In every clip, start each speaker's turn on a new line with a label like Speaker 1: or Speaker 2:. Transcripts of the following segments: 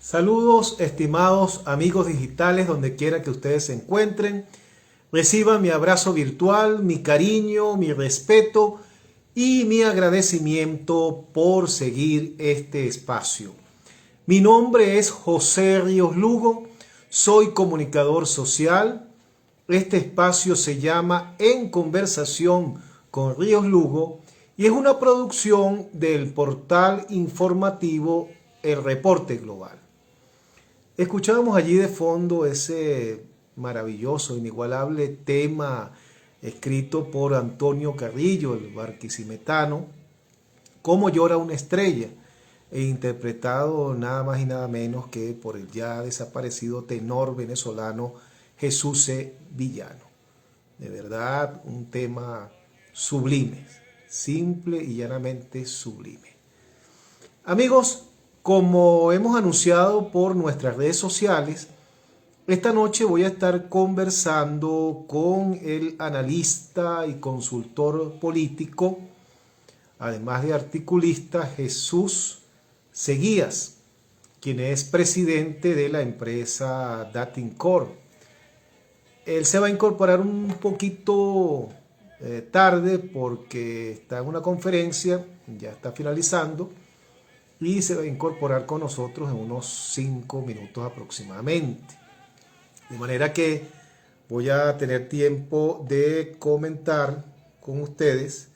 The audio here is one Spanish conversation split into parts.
Speaker 1: Saludos, estimados amigos digitales, donde quiera que ustedes se encuentren. Reciban mi abrazo virtual, mi cariño, mi respeto y mi agradecimiento por seguir este espacio. Mi nombre es José Ríos Lugo, soy comunicador social. Este espacio se llama En Conversación con Ríos Lugo y es una producción del portal informativo El Reporte Global. Escuchábamos allí de fondo ese maravilloso, inigualable tema escrito por Antonio Carrillo, el barquisimetano, Cómo llora una estrella, e interpretado nada más y nada menos que por el ya desaparecido tenor venezolano Jesús C. Villano. De verdad, un tema sublime, simple y llanamente sublime. Amigos, como hemos anunciado por nuestras redes sociales, esta noche voy a estar conversando con el analista y consultor político, además de articulista, Jesús Seguías, quien es presidente de la empresa Datincorp. Él se va a incorporar un poquito tarde porque está en una conferencia, ya está finalizando, y se va a incorporar con nosotros en unos 5 minutos aproximadamente. De manera que voy a tener tiempo de comentar con ustedes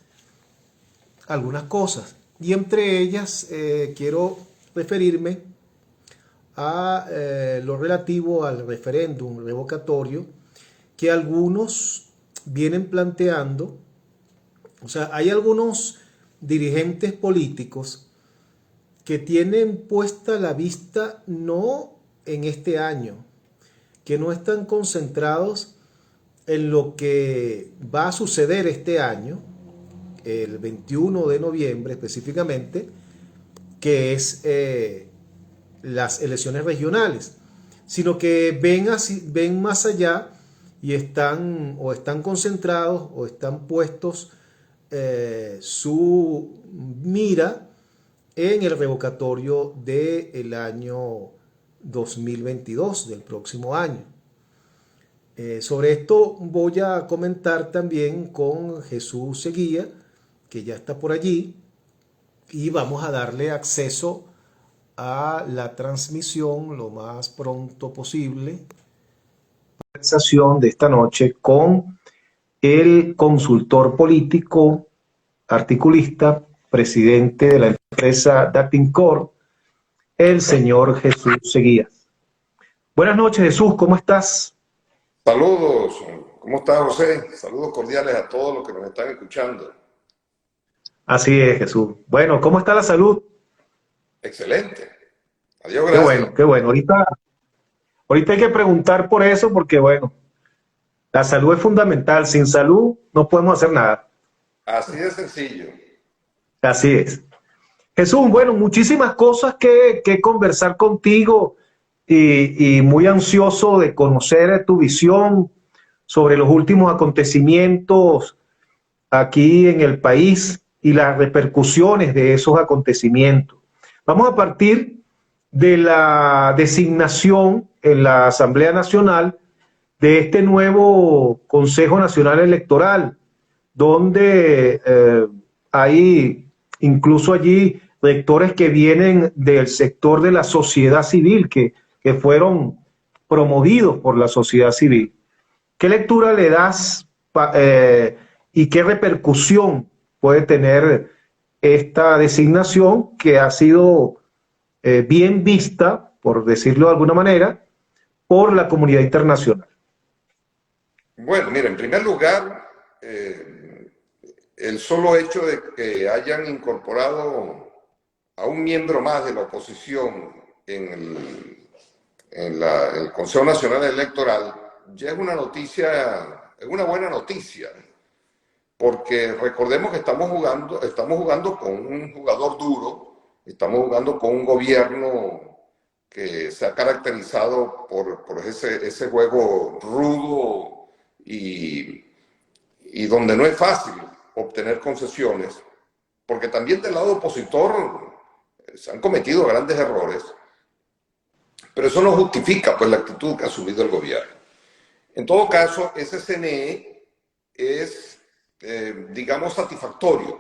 Speaker 1: algunas cosas. Y entre ellas quiero referirme a lo relativo al referéndum revocatorio que algunos vienen planteando. O sea, hay algunos dirigentes políticos que tienen puesta la vista no en este año, que no están concentrados en lo que va a suceder este año, el 21 de noviembre específicamente, que es las elecciones regionales, sino que ven más allá y están concentrados o están puestos su mira en el revocatorio del año 2022, del próximo año. Sobre esto voy a comentar también con Jesús Seguía, que ya está por allí, y vamos a darle acceso a la transmisión lo más pronto posible. Conversación de esta noche con el consultor político, articulista, presidente de la empresa Datincorp, el señor Jesús Seguías. Buenas noches, Jesús, ¿cómo estás?
Speaker 2: Saludos, ¿cómo está José? Saludos cordiales a todos los que nos están escuchando.
Speaker 1: Así es, Jesús. Bueno, ¿cómo está la salud?
Speaker 2: Excelente. Adiós, gracias.
Speaker 1: Qué bueno, qué bueno. Ahorita hay que preguntar por eso porque, bueno, la salud es fundamental. Sin salud no podemos hacer nada.
Speaker 2: Así de sencillo.
Speaker 1: Así es. Jesús, bueno, muchísimas cosas que conversar contigo. y muy ansioso de conocer tu visión sobre los últimos acontecimientos aquí en el país y las repercusiones de esos acontecimientos. Vamos a partir de la designación en la Asamblea Nacional de este nuevo Consejo Nacional Electoral, donde hay incluso allí rectores que vienen del sector de la sociedad civil, que fueron promovidos por la sociedad civil. ¿Qué lectura le das y qué repercusión puede tener esta designación que ha sido bien vista, por decirlo de alguna manera, por la comunidad internacional?
Speaker 2: Bueno, mira, en primer lugar, el solo hecho de que hayan incorporado a un miembro más de la oposición el Consejo Nacional Electoral ya es una noticia, es una buena noticia, porque recordemos que estamos jugando con un jugador duro, estamos jugando con un gobierno que se ha caracterizado por ese juego rudo y donde no es fácil obtener concesiones, porque también del lado opositor se han cometido grandes errores, pero eso no justifica pues la actitud que ha asumido el gobierno. En todo caso, ese CNE es, digamos, satisfactorio.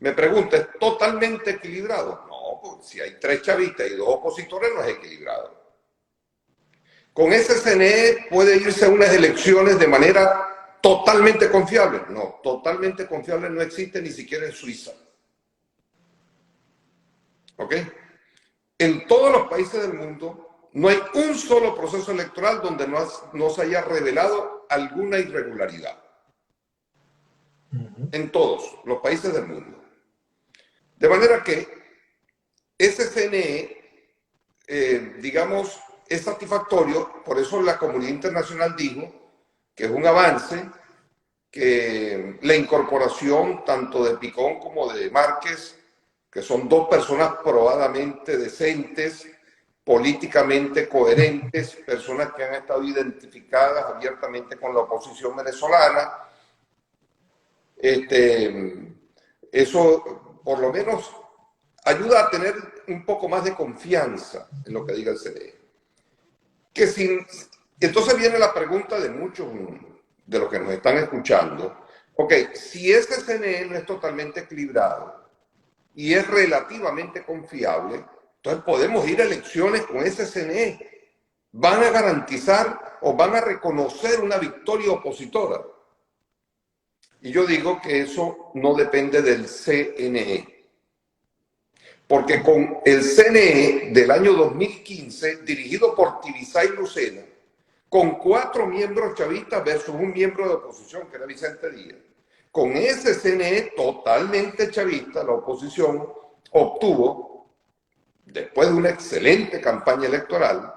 Speaker 2: Me pregunta, ¿es totalmente equilibrado? No, pues, si hay 3 chavistas y 2 opositores no es equilibrado. ¿Con ese CNE puede irse a unas elecciones de manera totalmente confiable? No, totalmente confiable no existe ni siquiera en Suiza. ¿Ok? En todos los países del mundo no hay un solo proceso electoral donde no se haya revelado alguna irregularidad. En todos los países del mundo. De manera que ese CNE, digamos, es satisfactorio, por eso la comunidad internacional dijo que es un avance, que la incorporación tanto de Picón como de Márquez, que son 2 personas probadamente decentes, políticamente coherentes, personas que han estado identificadas abiertamente con la oposición venezolana, eso por lo menos ayuda a tener un poco más de confianza en lo que diga el CNE. Entonces viene la pregunta de muchos de los que nos están escuchando. Ok, si ese CNE no es totalmente equilibrado y es relativamente confiable, entonces podemos ir a elecciones con ese CNE. ¿Van a garantizar o van a reconocer una victoria opositora? Y yo digo que eso no depende del CNE. Porque con el CNE del año 2015, dirigido por Tibisay Lucena, con 4 miembros chavistas versus un miembro de oposición, que era Vicente Díaz, con ese CNE totalmente chavista, la oposición obtuvo, después de una excelente campaña electoral,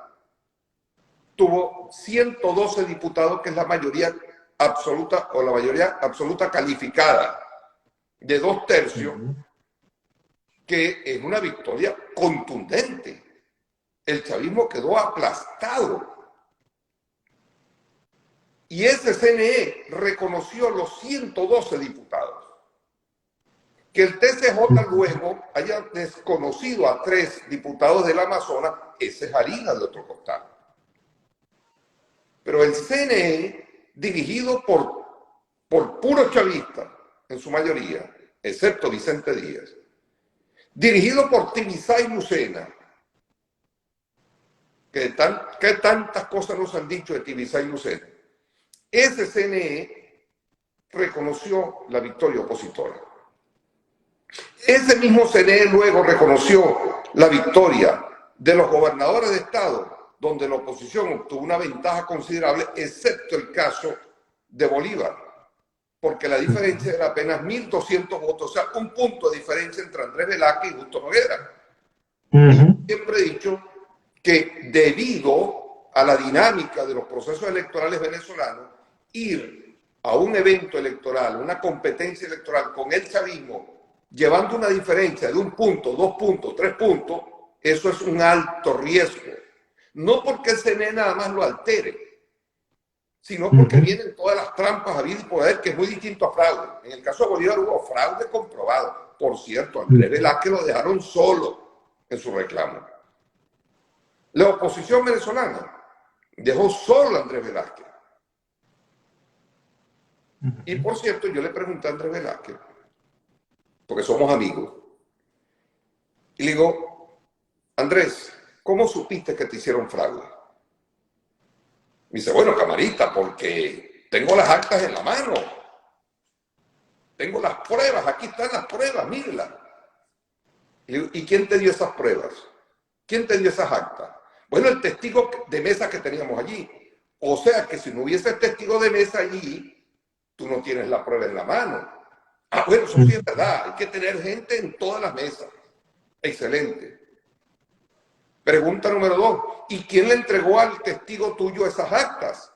Speaker 2: tuvo 112 diputados, que es la mayoría absoluta o la mayoría absoluta calificada de 2/3, que es una victoria contundente. El chavismo quedó aplastado. Y ese CNE reconoció los 112 diputados. Que el TCJ luego haya desconocido a 3 diputados del Amazonas, esa es harina de otro costal. Pero el CNE, dirigido por puros chavistas, en su mayoría, excepto Vicente Díaz, dirigido por Tibisay Lucena, que tantas cosas nos han dicho de Tibisay Lucena, ese CNE reconoció la victoria opositora. Ese mismo CNE luego reconoció la victoria de los gobernadores de estado, donde la oposición obtuvo una ventaja considerable, excepto el caso de Bolívar, porque la diferencia era apenas 1.200 votos, o sea, un punto de diferencia entre Andrés Velázquez y Justo Noguera. Y yo siempre he dicho que debido a la dinámica de los procesos electorales venezolanos, ir a un evento electoral, una competencia electoral con el chavismo, llevando una diferencia de 1 punto, 2 puntos, 3 puntos, eso es un alto riesgo. No porque el CNE nada más lo altere, sino porque vienen todas las trampas a vida y poder, que es muy distinto a fraude. En el caso de Bolívar hubo fraude comprobado. Por cierto, Andrés Velázquez lo dejaron solo en su reclamo. La oposición venezolana dejó solo a Andrés Velázquez. Y por cierto, yo le pregunté a Andrés Velázquez, porque somos amigos, y le digo, Andrés, ¿cómo supiste que te hicieron fraude? Me dice, bueno, camarita, porque tengo las actas en la mano. Tengo las pruebas, aquí están las pruebas, mírelas. ¿Y quién te dio esas pruebas? ¿Quién te dio esas actas? Bueno, el testigo de mesa que teníamos allí. O sea que si no hubiese testigo de mesa allí, tú no tienes la prueba en la mano. Ah, bueno, eso sí es verdad. Hay que tener gente en todas las mesas. Excelente. Pregunta número 2. ¿Y quién le entregó al testigo tuyo esas actas?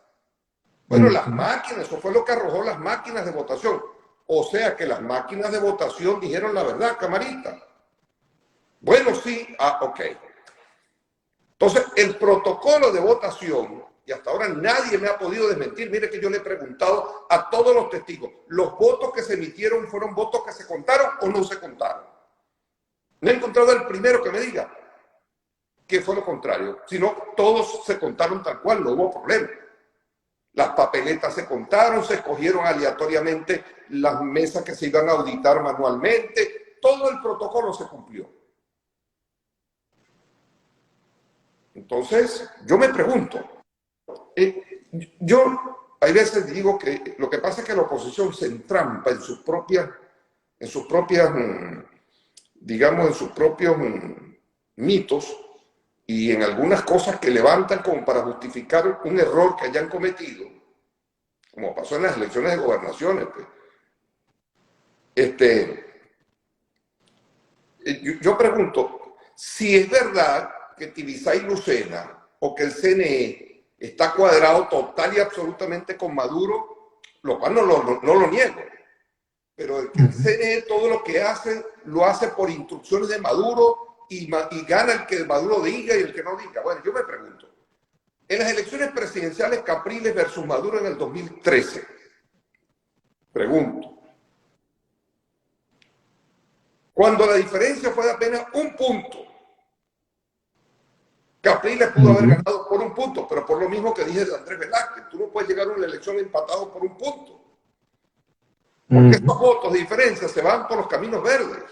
Speaker 2: Bueno, las máquinas, eso fue lo que arrojó las máquinas de votación. O sea que las máquinas de votación dijeron la verdad, camarita. Bueno, sí, ok. Entonces, el protocolo de votación, y hasta ahora nadie me ha podido desmentir, mire que yo le he preguntado a todos los testigos, ¿los votos que se emitieron fueron votos que se contaron o no se contaron? No he encontrado el primero que me diga que fue lo contrario, sino todos se contaron tal cual, no hubo problema. Las papeletas se contaron, se escogieron aleatoriamente las mesas que se iban a auditar manualmente, todo el protocolo se cumplió. Entonces, yo me pregunto, yo hay veces digo que lo que pasa es que la oposición se entrampa en sus propias, digamos, en sus propios mitos y en algunas cosas que levantan como para justificar un error que hayan cometido, como pasó en las elecciones de gobernaciones. Pues. Yo pregunto, si es verdad que Tibisay Lucena o que el CNE está cuadrado total y absolutamente con Maduro, lo cual no lo niego, pero el CNE todo lo que hace, lo hace por instrucciones de Maduro y gana el que Maduro diga y el que no diga. Bueno, yo me pregunto, en las elecciones presidenciales Capriles versus Maduro en el 2013, pregunto, cuando la diferencia fue de apenas un punto, Capriles pudo haber ganado por un punto, pero por lo mismo que dije de Andrés Velázquez, tú no puedes llegar a una elección empatado por un punto. Porque estos votos de diferencia se van por los caminos verdes.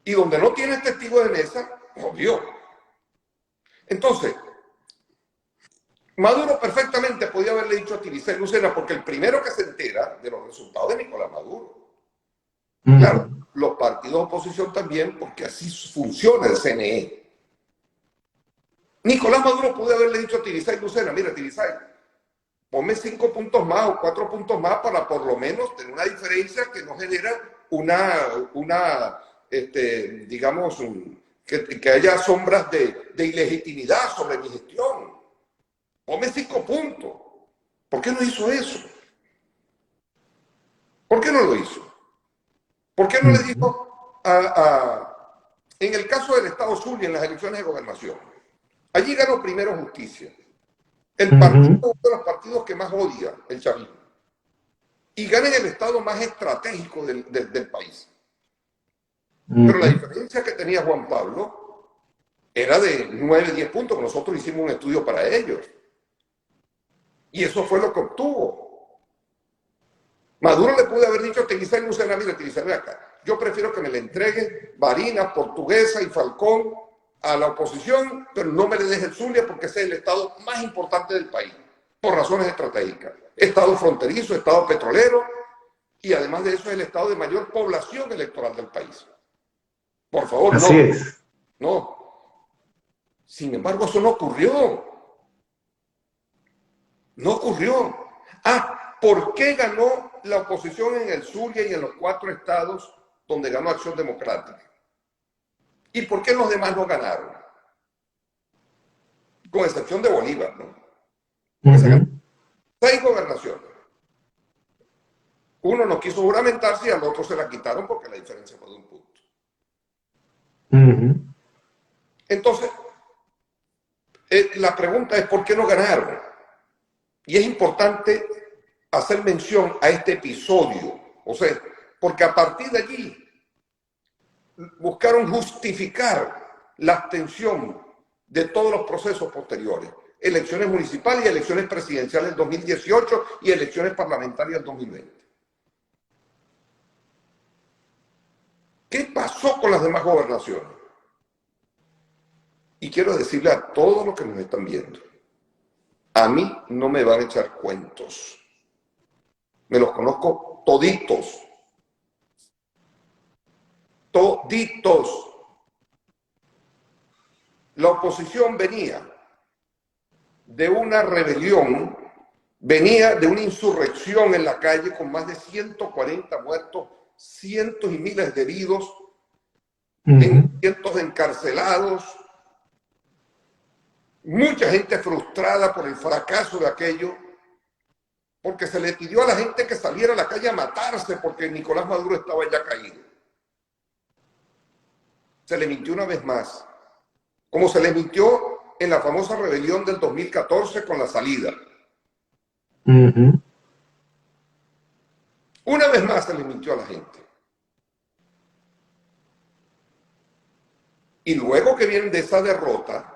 Speaker 2: Y donde no tienes testigo de mesa, obvio. Entonces, Maduro perfectamente podía haberle dicho a Tibisay Lucena, porque el primero que se entera de los resultados de Nicolás Maduro. Claro, los partidos de oposición también, porque así funciona el CNE. Nicolás Maduro pudo haberle dicho a Tibisay Lucena, mira Tibisay, ponme 5 puntos más o 4 puntos más para por lo menos tener una diferencia que no genera digamos, que haya sombras de ilegitimidad sobre mi gestión. Ponme 5 puntos. ¿Por qué no hizo eso? ¿Por qué no lo hizo? ¿Por qué no le dijo en el caso del Estado Zulia, en las elecciones de gobernación? Allí ganó primero Justicia. El partido, uno de los partidos que más odia el chavismo. Y gana en el estado más estratégico del país. Pero la diferencia que tenía Juan Pablo era de 9, 10 puntos, que nosotros hicimos un estudio para ellos. Y eso fue lo que obtuvo. Maduro le pudo haber dicho a Tibisay Lucena, mira, Tibisay, ve acá, yo prefiero que me le entregue Barinas, Portuguesa y Falcón a la oposición, pero no me le deje el Zulia porque ese es el estado más importante del país, por razones estratégicas. Estado fronterizo, estado petrolero, y además de eso es el estado de mayor población electoral del país. Por favor,
Speaker 1: Así es.
Speaker 2: No. Sin embargo, eso no ocurrió. No ocurrió. ¿Por qué ganó la oposición en el Zulia y en los 4 estados donde ganó Acción Democrática? ¿Y por qué los demás no ganaron? Con excepción de Bolívar, ¿no? 6 gobernaciones. Uno no quiso juramentarse y al otro se la quitaron porque la diferencia fue de un punto.
Speaker 1: Ujú.
Speaker 2: Entonces, la pregunta es, ¿por qué no ganaron? Y es importante hacer mención a este episodio, o sea, porque a partir de allí buscaron justificar la abstención de todos los procesos posteriores, elecciones municipales y elecciones presidenciales del 2018 y elecciones parlamentarias del 2020. ¿Qué pasó con las demás gobernaciones? Y quiero decirle a todos los que nos están viendo, a mí no me van a echar cuentos. Me los conozco toditos. Toditos. La oposición venía de una rebelión, venía de una insurrección en la calle con más de 140 muertos, cientos y miles de heridos, cientos de encarcelados, mucha gente frustrada por el fracaso de aquello, porque se le pidió a la gente que saliera a la calle a matarse porque Nicolás Maduro estaba ya caído. Se le mintió una vez más, como se le mintió en la famosa rebelión del 2014 con la salida. Una vez más se le mintió a la gente. Y luego que vienen de esa derrota,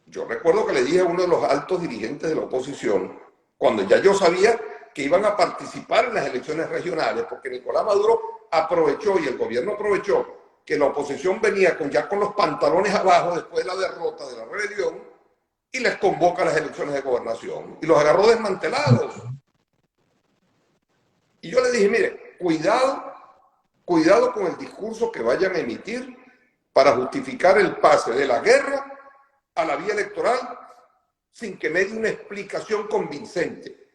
Speaker 2: yo recuerdo que le dije a uno de los altos dirigentes de la oposición, cuando ya yo sabía que iban a participar en las elecciones regionales, porque Nicolás Maduro aprovechó y el gobierno aprovechó que la oposición venía ya con los pantalones abajo después de la derrota de la rebelión y les convoca a las elecciones de gobernación y los agarró desmantelados. Y yo le dije, mire, cuidado con el discurso que vayan a emitir para justificar el pase de la guerra a la vía electoral sin que me dé una explicación convincente.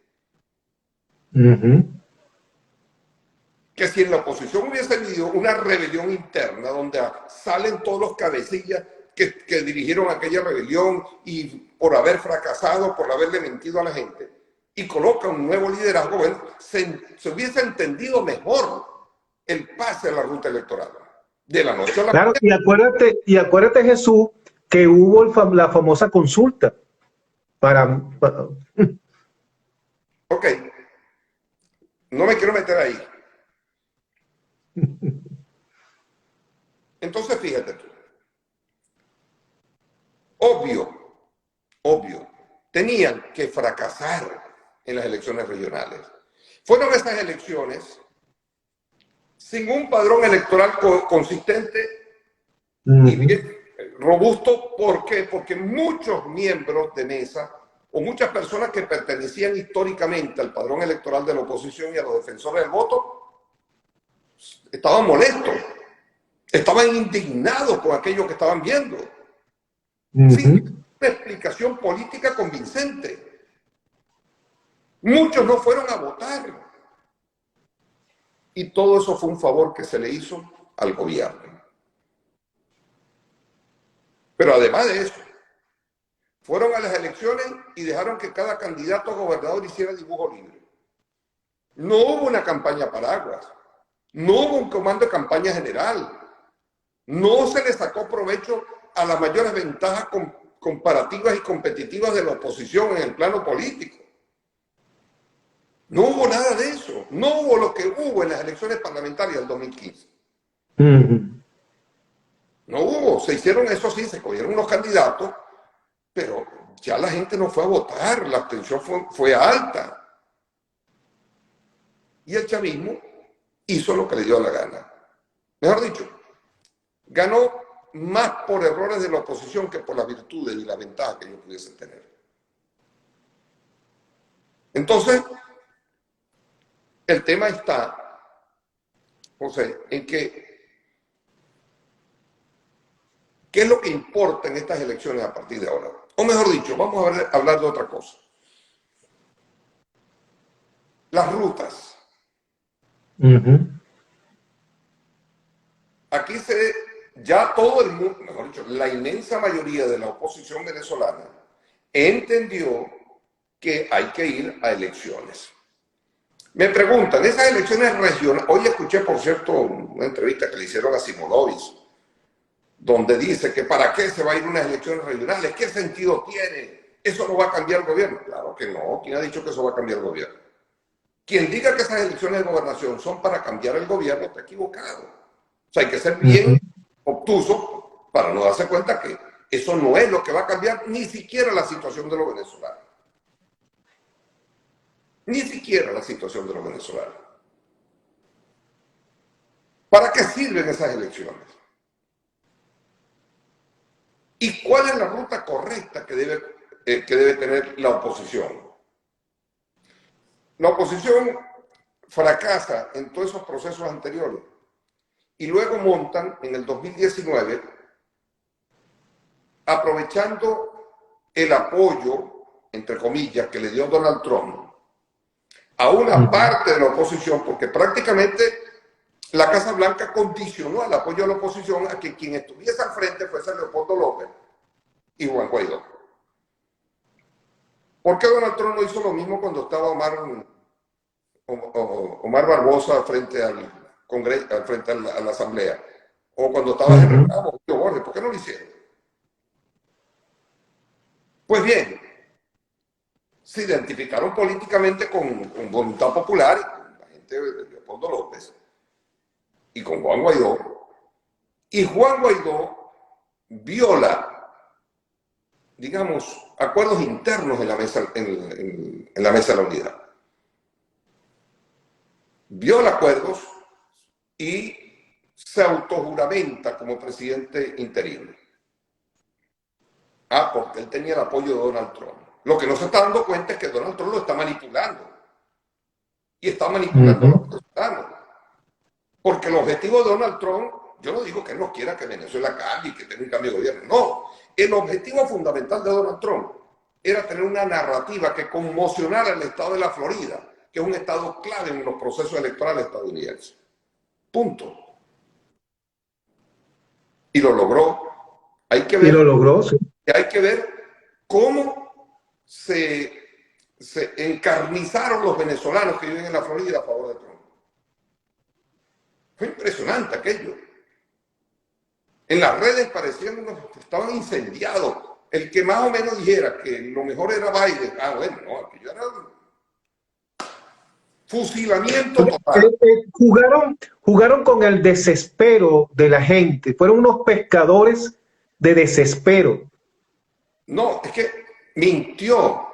Speaker 2: Que si en la oposición hubiese habido una rebelión interna donde salen todos los cabecillas que dirigieron aquella rebelión y por haber fracasado, por haberle mentido a la gente, y coloca un nuevo liderazgo, bueno, se hubiese entendido mejor el pase a la ruta electoral. De la noche a la
Speaker 1: Claro, y acuérdate Jesús, que hubo la famosa consulta para.
Speaker 2: Ok, no me quiero meter ahí. Entonces, fíjate tú. Obvio, tenían que fracasar en las elecciones regionales. Fueron esas elecciones sin un padrón electoral consistente y bien robusto. ¿Por qué? Porque muchos miembros de mesa o muchas personas que pertenecían históricamente al padrón electoral de la oposición y a los defensores del voto estaban molestos, estaban indignados con aquello que estaban viendo, sin una explicación política convincente. Muchos no fueron a votar. Y todo eso fue un favor que se le hizo al gobierno. Pero además de eso, fueron a las elecciones y dejaron que cada candidato a gobernador hiciera dibujo libre. No hubo una campaña paraguas, no hubo un comando de campaña general, no se le sacó provecho a las mayores ventajas comparativas y competitivas de la oposición en el plano político. No hubo nada de eso. No hubo lo que hubo en las elecciones parlamentarias del 2015. No hubo. Se hicieron, eso sí, se cogieron unos candidatos, pero ya la gente no fue a votar. La abstención fue alta. Y el chavismo hizo lo que le dio la gana. Mejor dicho, ganó más por errores de la oposición que por las virtudes y las ventajas que ellos pudiesen tener. Entonces, el tema está, José, en que ¿qué es lo que importa en estas elecciones a partir de ahora? O mejor dicho, vamos a hablar de otra cosa. Las rutas. Aquí ya todo el mundo, mejor dicho, la inmensa mayoría de la oposición venezolana entendió que hay que ir a elecciones. Me preguntan, esas elecciones regionales, hoy escuché, por cierto, una entrevista que le hicieron a Simonovic, donde dice que para qué se va a ir unas elecciones regionales, qué sentido tiene, eso no va a cambiar el gobierno. Claro que no, ¿quién ha dicho que eso va a cambiar el gobierno? Quien diga que esas elecciones de gobernación son para cambiar el gobierno está equivocado. O sea, hay que ser bien obtuso para no darse cuenta que eso no es lo que va a cambiar ni siquiera la situación de los venezolanos. Ni siquiera la situación de los venezolanos. ¿Para qué sirven esas elecciones? ¿Y cuál es la ruta correcta que debe tener la oposición? La oposición fracasa en todos esos procesos anteriores y luego montan en el 2019, aprovechando el apoyo, entre comillas, que le dio Donald Trump a una parte de la oposición, porque prácticamente la Casa Blanca condicionó el apoyo a la oposición a que quien estuviese al frente fuese Leopoldo López y Juan Guaidó. ¿Por qué Donald Trump no hizo lo mismo cuando estaba Omar Barbosa frente al Congreso, frente a la Asamblea? O cuando estaba Henry Ramos, Borges, ¿por qué no lo hicieron? Pues bien, se identificaron políticamente con Voluntad Popular, y con la gente de Leopoldo López, y con Juan Guaidó. Y Juan Guaidó viola, digamos, acuerdos internos en la mesa, en la mesa de la unidad. Viola acuerdos y se autojuramenta como presidente interino. Porque él tenía el apoyo de Donald Trump. Lo que no se está dando cuenta es que Donald Trump lo está manipulando. Y está manipulando a los venezolanos. Porque el objetivo de Donald Trump, yo no digo que él no quiera que Venezuela cambie y que tenga un cambio de gobierno. No. El objetivo fundamental de Donald Trump era tener una narrativa que conmocionara el estado de la Florida, que es un estado clave en los procesos electorales estadounidenses. Punto. Y lo logró. Hay que ver,
Speaker 1: y lo logró, sí.
Speaker 2: Hay que ver cómo se encarnizaron los venezolanos que viven en la Florida a favor de Trump. Fue impresionante aquello. En las redes parecían que estaban incendiados. El que más o menos dijera que lo mejor era Biden, bueno, no, aquello era fusilamiento total.
Speaker 1: Jugaron con el desespero de la gente. Fueron unos pescadores de desespero.
Speaker 2: No, es que mintió.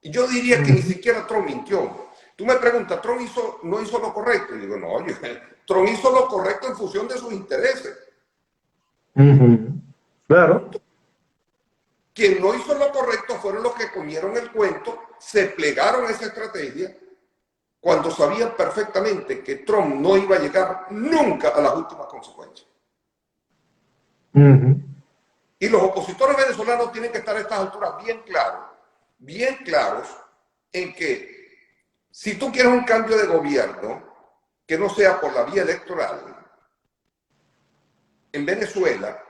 Speaker 2: Yo diría que ni siquiera Trump mintió. Tú me preguntas, ¿Trump no hizo lo correcto? Y digo, no, Trump hizo lo correcto en función de sus intereses.
Speaker 1: Claro.
Speaker 2: Quien no hizo lo correcto fueron los que comieron el cuento, se plegaron a esa estrategia, cuando sabían perfectamente que Trump no iba a llegar nunca a las últimas consecuencias. Y los opositores venezolanos tienen que estar a estas alturas bien claros en que si tú quieres un cambio de gobierno que no sea por la vía electoral, en Venezuela,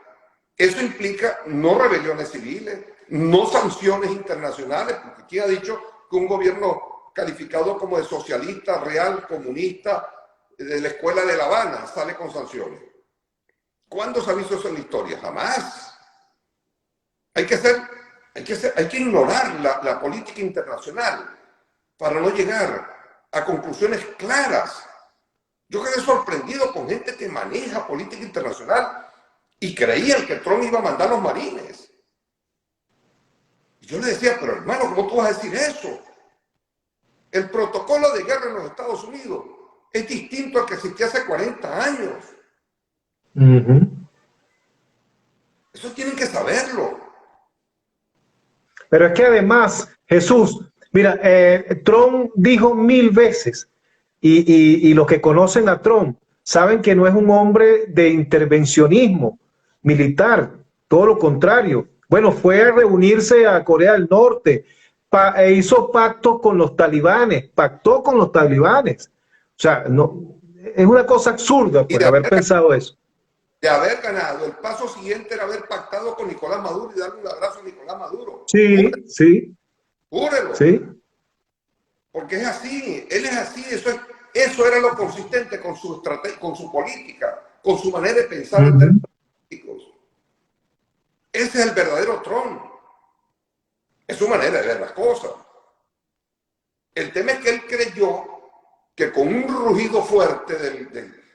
Speaker 2: eso implica no rebeliones civiles, no sanciones internacionales, porque ¿quién ha dicho que un gobierno calificado como de socialista, real, comunista, de la escuela de La Habana sale con sanciones? ¿Cuándo se ha visto eso en la historia? Jamás. Hay que ignorar la política internacional para no llegar a conclusiones claras. Yo quedé sorprendido con gente que maneja política internacional y creían que Trump iba a mandar los marines. Y yo le decía, pero hermano, ¿cómo tú vas a decir eso? El protocolo de guerra en los Estados Unidos es distinto al que existía hace 40 años. Eso tienen que saberlo.
Speaker 1: Pero es que además, Jesús, mira, Trump dijo 1000 veces, y los que conocen a Trump saben que no es un hombre de intervencionismo militar, todo lo contrario. Bueno, fue a reunirse a Corea del Norte, hizo pactos con los talibanes, pactó con los talibanes. O sea, no, es una cosa absurda pues, haber pensado eso.
Speaker 2: De haber ganado, el paso siguiente era haber pactado con Nicolás Maduro y darle un abrazo a Nicolás Maduro.
Speaker 1: Sí,
Speaker 2: Júrelo.
Speaker 1: sí.
Speaker 2: Júrelo.
Speaker 1: Sí.
Speaker 2: porque es así, él es así, eso era lo consistente con su con su política, con su manera de pensar en términos políticos. Ese es el verdadero Trump, es su manera de ver las cosas. El tema es que él creyó que con un rugido fuerte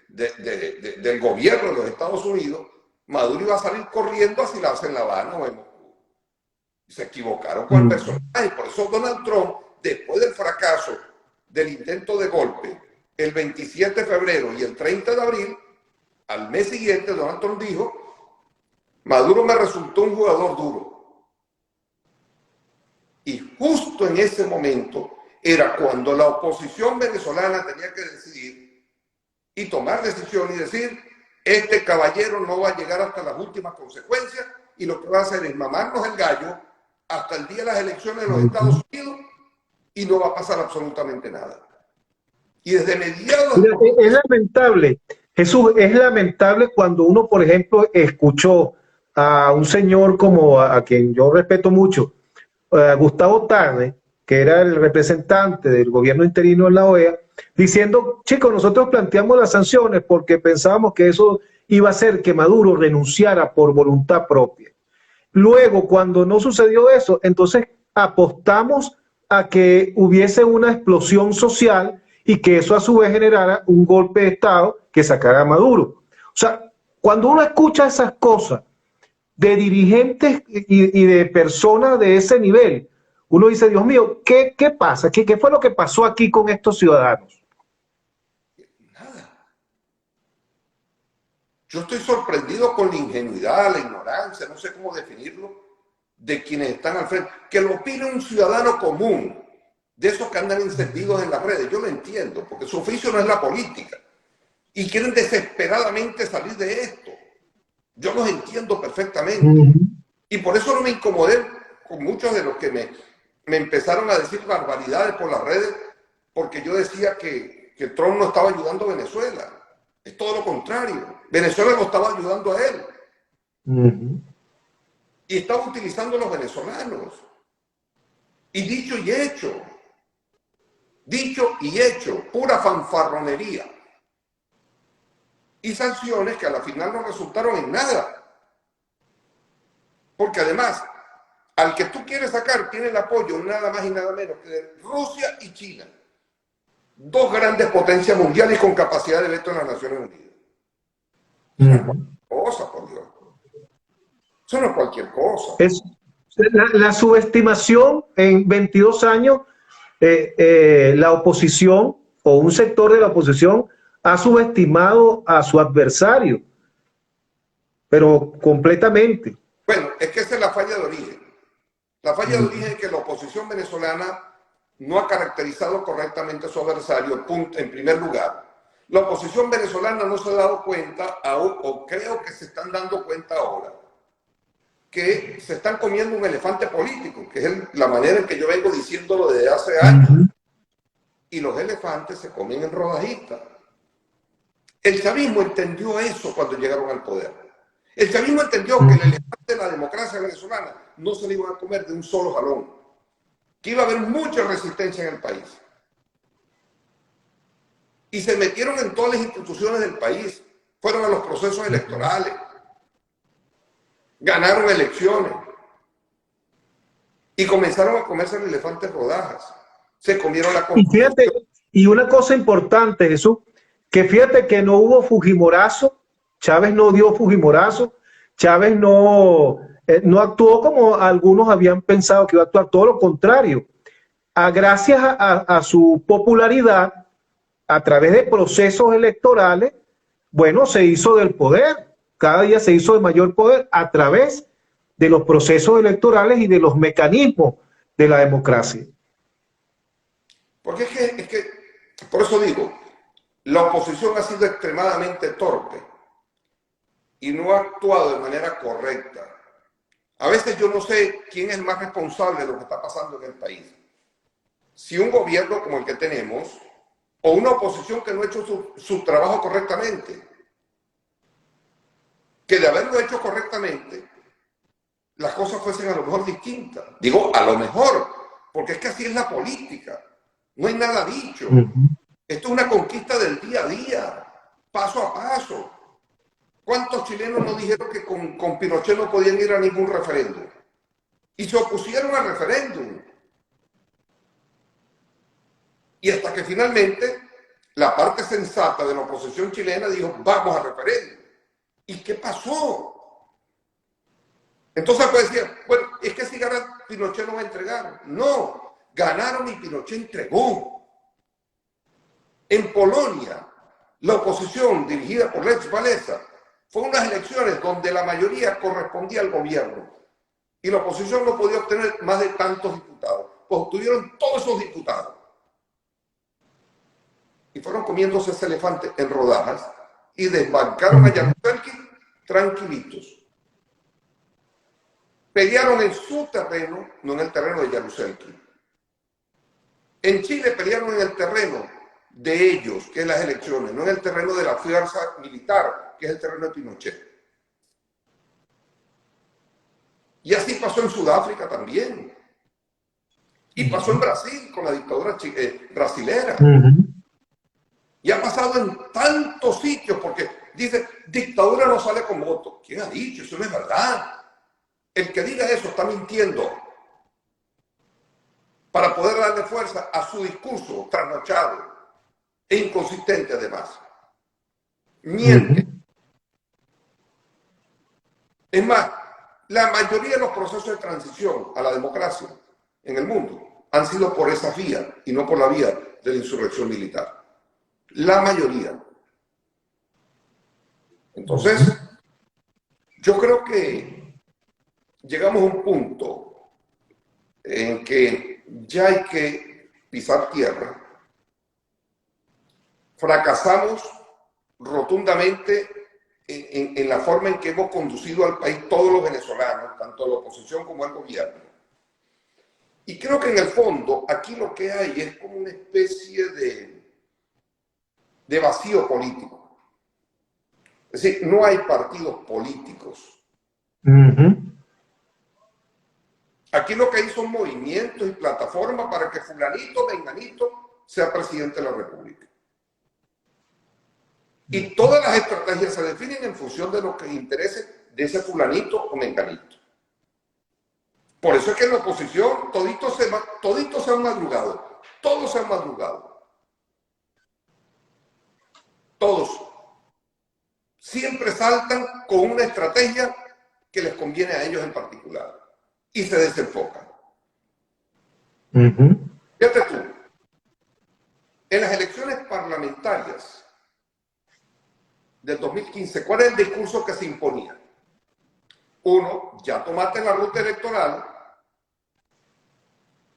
Speaker 2: del gobierno de los Estados Unidos, Maduro iba a salir corriendo a asilarse en La Habana o en Moscú. Se equivocaron con el personaje. Por eso Donald Trump, después del fracaso del intento de golpe, el 27 de febrero y el 30 de abril, al mes siguiente Donald Trump dijo, Maduro me resultó un jugador duro. Y justo en ese momento era cuando la oposición venezolana tenía que decidir y tomar decisión y decir, este caballero no va a llegar hasta las últimas consecuencias y lo que va a hacer es mamarnos el gallo hasta el día de las elecciones de los Estados Unidos y no va a pasar absolutamente nada. Y desde mediados...
Speaker 1: Mira, es lamentable, Jesús, es lamentable cuando uno, por ejemplo, escuchó a un señor como a quien yo respeto mucho, Gustavo Tarde, que era el representante del gobierno interino en la OEA, diciendo, chicos, nosotros planteamos las sanciones porque pensábamos que eso iba a hacer que Maduro renunciara por voluntad propia. Luego, cuando no sucedió eso, entonces apostamos a que hubiese una explosión social y que eso a su vez generara un golpe de Estado que sacara a Maduro. O sea, cuando uno escucha esas cosas de dirigentes y de personas de ese nivel, uno dice, Dios mío, ¿qué pasa? ¿Qué fue lo que pasó aquí con estos ciudadanos?
Speaker 2: Nada. Yo estoy sorprendido con la ingenuidad, la ignorancia, no sé cómo definirlo, de quienes están al frente. Que lo opine un ciudadano común, de esos que andan encendidos en las redes. Yo lo entiendo, porque su oficio no es la política. Y quieren desesperadamente salir de esto. Yo los entiendo perfectamente. Y por eso no me incomodé con muchos de los que me empezaron a decir barbaridades por las redes, porque yo decía que Trump no estaba ayudando a Venezuela. Es todo lo contrario. Venezuela lo estaba ayudando a él. Y estaba utilizando a los venezolanos. Y dicho y hecho. Dicho y hecho. Pura fanfarronería. Y sanciones que a la final no resultaron en nada. Porque además, al que tú quieres sacar tiene el apoyo nada más y nada menos que de Rusia y China. Dos grandes potencias mundiales con capacidad de veto en las Naciones Unidas. Eso no es cualquier cosa, por Dios. Eso no es cualquier cosa.
Speaker 1: Es la subestimación en 22 años, la oposición o un sector de la oposición ha subestimado a su adversario, pero completamente.
Speaker 2: Bueno, es que esa es la falla de origen. La falla de origen es que la oposición venezolana no ha caracterizado correctamente a su adversario, en primer lugar. La oposición venezolana no se ha dado cuenta, o creo que se están dando cuenta ahora, que se están comiendo un elefante político, que es la manera en que yo vengo diciéndolo desde hace años. Y los elefantes se comen en rodajitas. El chavismo entendió eso cuando llegaron al poder. El chavismo entendió que el elefante de la democracia venezolana no se le iban a comer de un solo jalón, que iba a haber mucha resistencia en el país. Y se metieron en todas las instituciones del país, fueron a los procesos electorales, ganaron elecciones y comenzaron a comerse el elefante en rodajas. Se comieron la
Speaker 1: Y
Speaker 2: Constitución.
Speaker 1: fíjate, y una cosa importante, Jesús, que fíjate que no hubo Fujimorazo, Chávez no dio Fujimorazo, Chávez no actuó como algunos habían pensado que iba a actuar, todo lo contrario. Gracias a su popularidad, a través de procesos electorales, bueno, se hizo del poder, cada día se hizo de mayor poder a través de los procesos electorales y de los mecanismos de la democracia.
Speaker 2: Porque es que, por eso digo, la oposición ha sido extremadamente torpe y no ha actuado de manera correcta. A veces yo no sé quién es el más responsable de lo que está pasando en el país. Si un gobierno como el que tenemos o una oposición que no ha hecho su trabajo correctamente. Que de haberlo hecho correctamente, las cosas fuesen a lo mejor distintas. Digo, a lo mejor, porque es que así es la política. No hay nada dicho. Esto es una conquista del día a día, paso a paso. ¿Cuántos chilenos no dijeron que con Pinochet no podían ir a ningún referéndum? Y se opusieron al referéndum. Y hasta que finalmente la parte sensata de la oposición chilena dijo, vamos a referéndum. ¿Y qué pasó? Entonces pues decía, bueno, es que si gana Pinochet no va a entregar. No, ganaron y Pinochet entregó. En Polonia, la oposición dirigida por Lech Walesa fue unas elecciones donde la mayoría correspondía al gobierno y la oposición no podía obtener más de tantos diputados. Pues obtuvieron todos esos diputados. Y fueron comiéndose ese elefante en rodajas y desbancaron a Jaruzelski tranquilitos. Pelearon en su terreno, no en el terreno de Jaruzelski. En Chile pelearon en el terreno de ellos, que es las elecciones, no en el terreno de la fuerza militar, que es el terreno de Pinochet. Y así pasó en Sudáfrica también. Y pasó en Brasil con la dictadura brasilera. Y ha pasado en tantos sitios, porque dice, dictadura no sale con voto. ¿Quién ha dicho? Eso no es verdad. El que diga eso está mintiendo para poder darle fuerza a su discurso trasnochado e inconsistente además. Miente. Es más, la mayoría de los procesos de transición a la democracia en el mundo han sido por esa vía y no por la vía de la insurrección militar. La mayoría. Entonces, yo creo que llegamos a un punto en que ya hay que pisar tierra. Fracasamos rotundamente en la forma en que hemos conducido al país todos los venezolanos, tanto la oposición como el gobierno. Y creo que en el fondo aquí lo que hay es como una especie de vacío político. Es decir, no hay partidos políticos. Aquí lo que hay son movimientos y plataformas para que fulanito, menganito sea presidente de la República. Y todas las estrategias se definen en función de lo que interese de ese fulanito o menganito. Por eso es que en la oposición toditos se han madrugado. Todos se han madrugado. Todos. Siempre saltan con una estrategia que les conviene a ellos en particular. Y se desenfocan. Fíjate tú. En las elecciones parlamentarias del 2015, ¿cuál es el discurso que se imponía? Uno, ya tomaste la ruta electoral,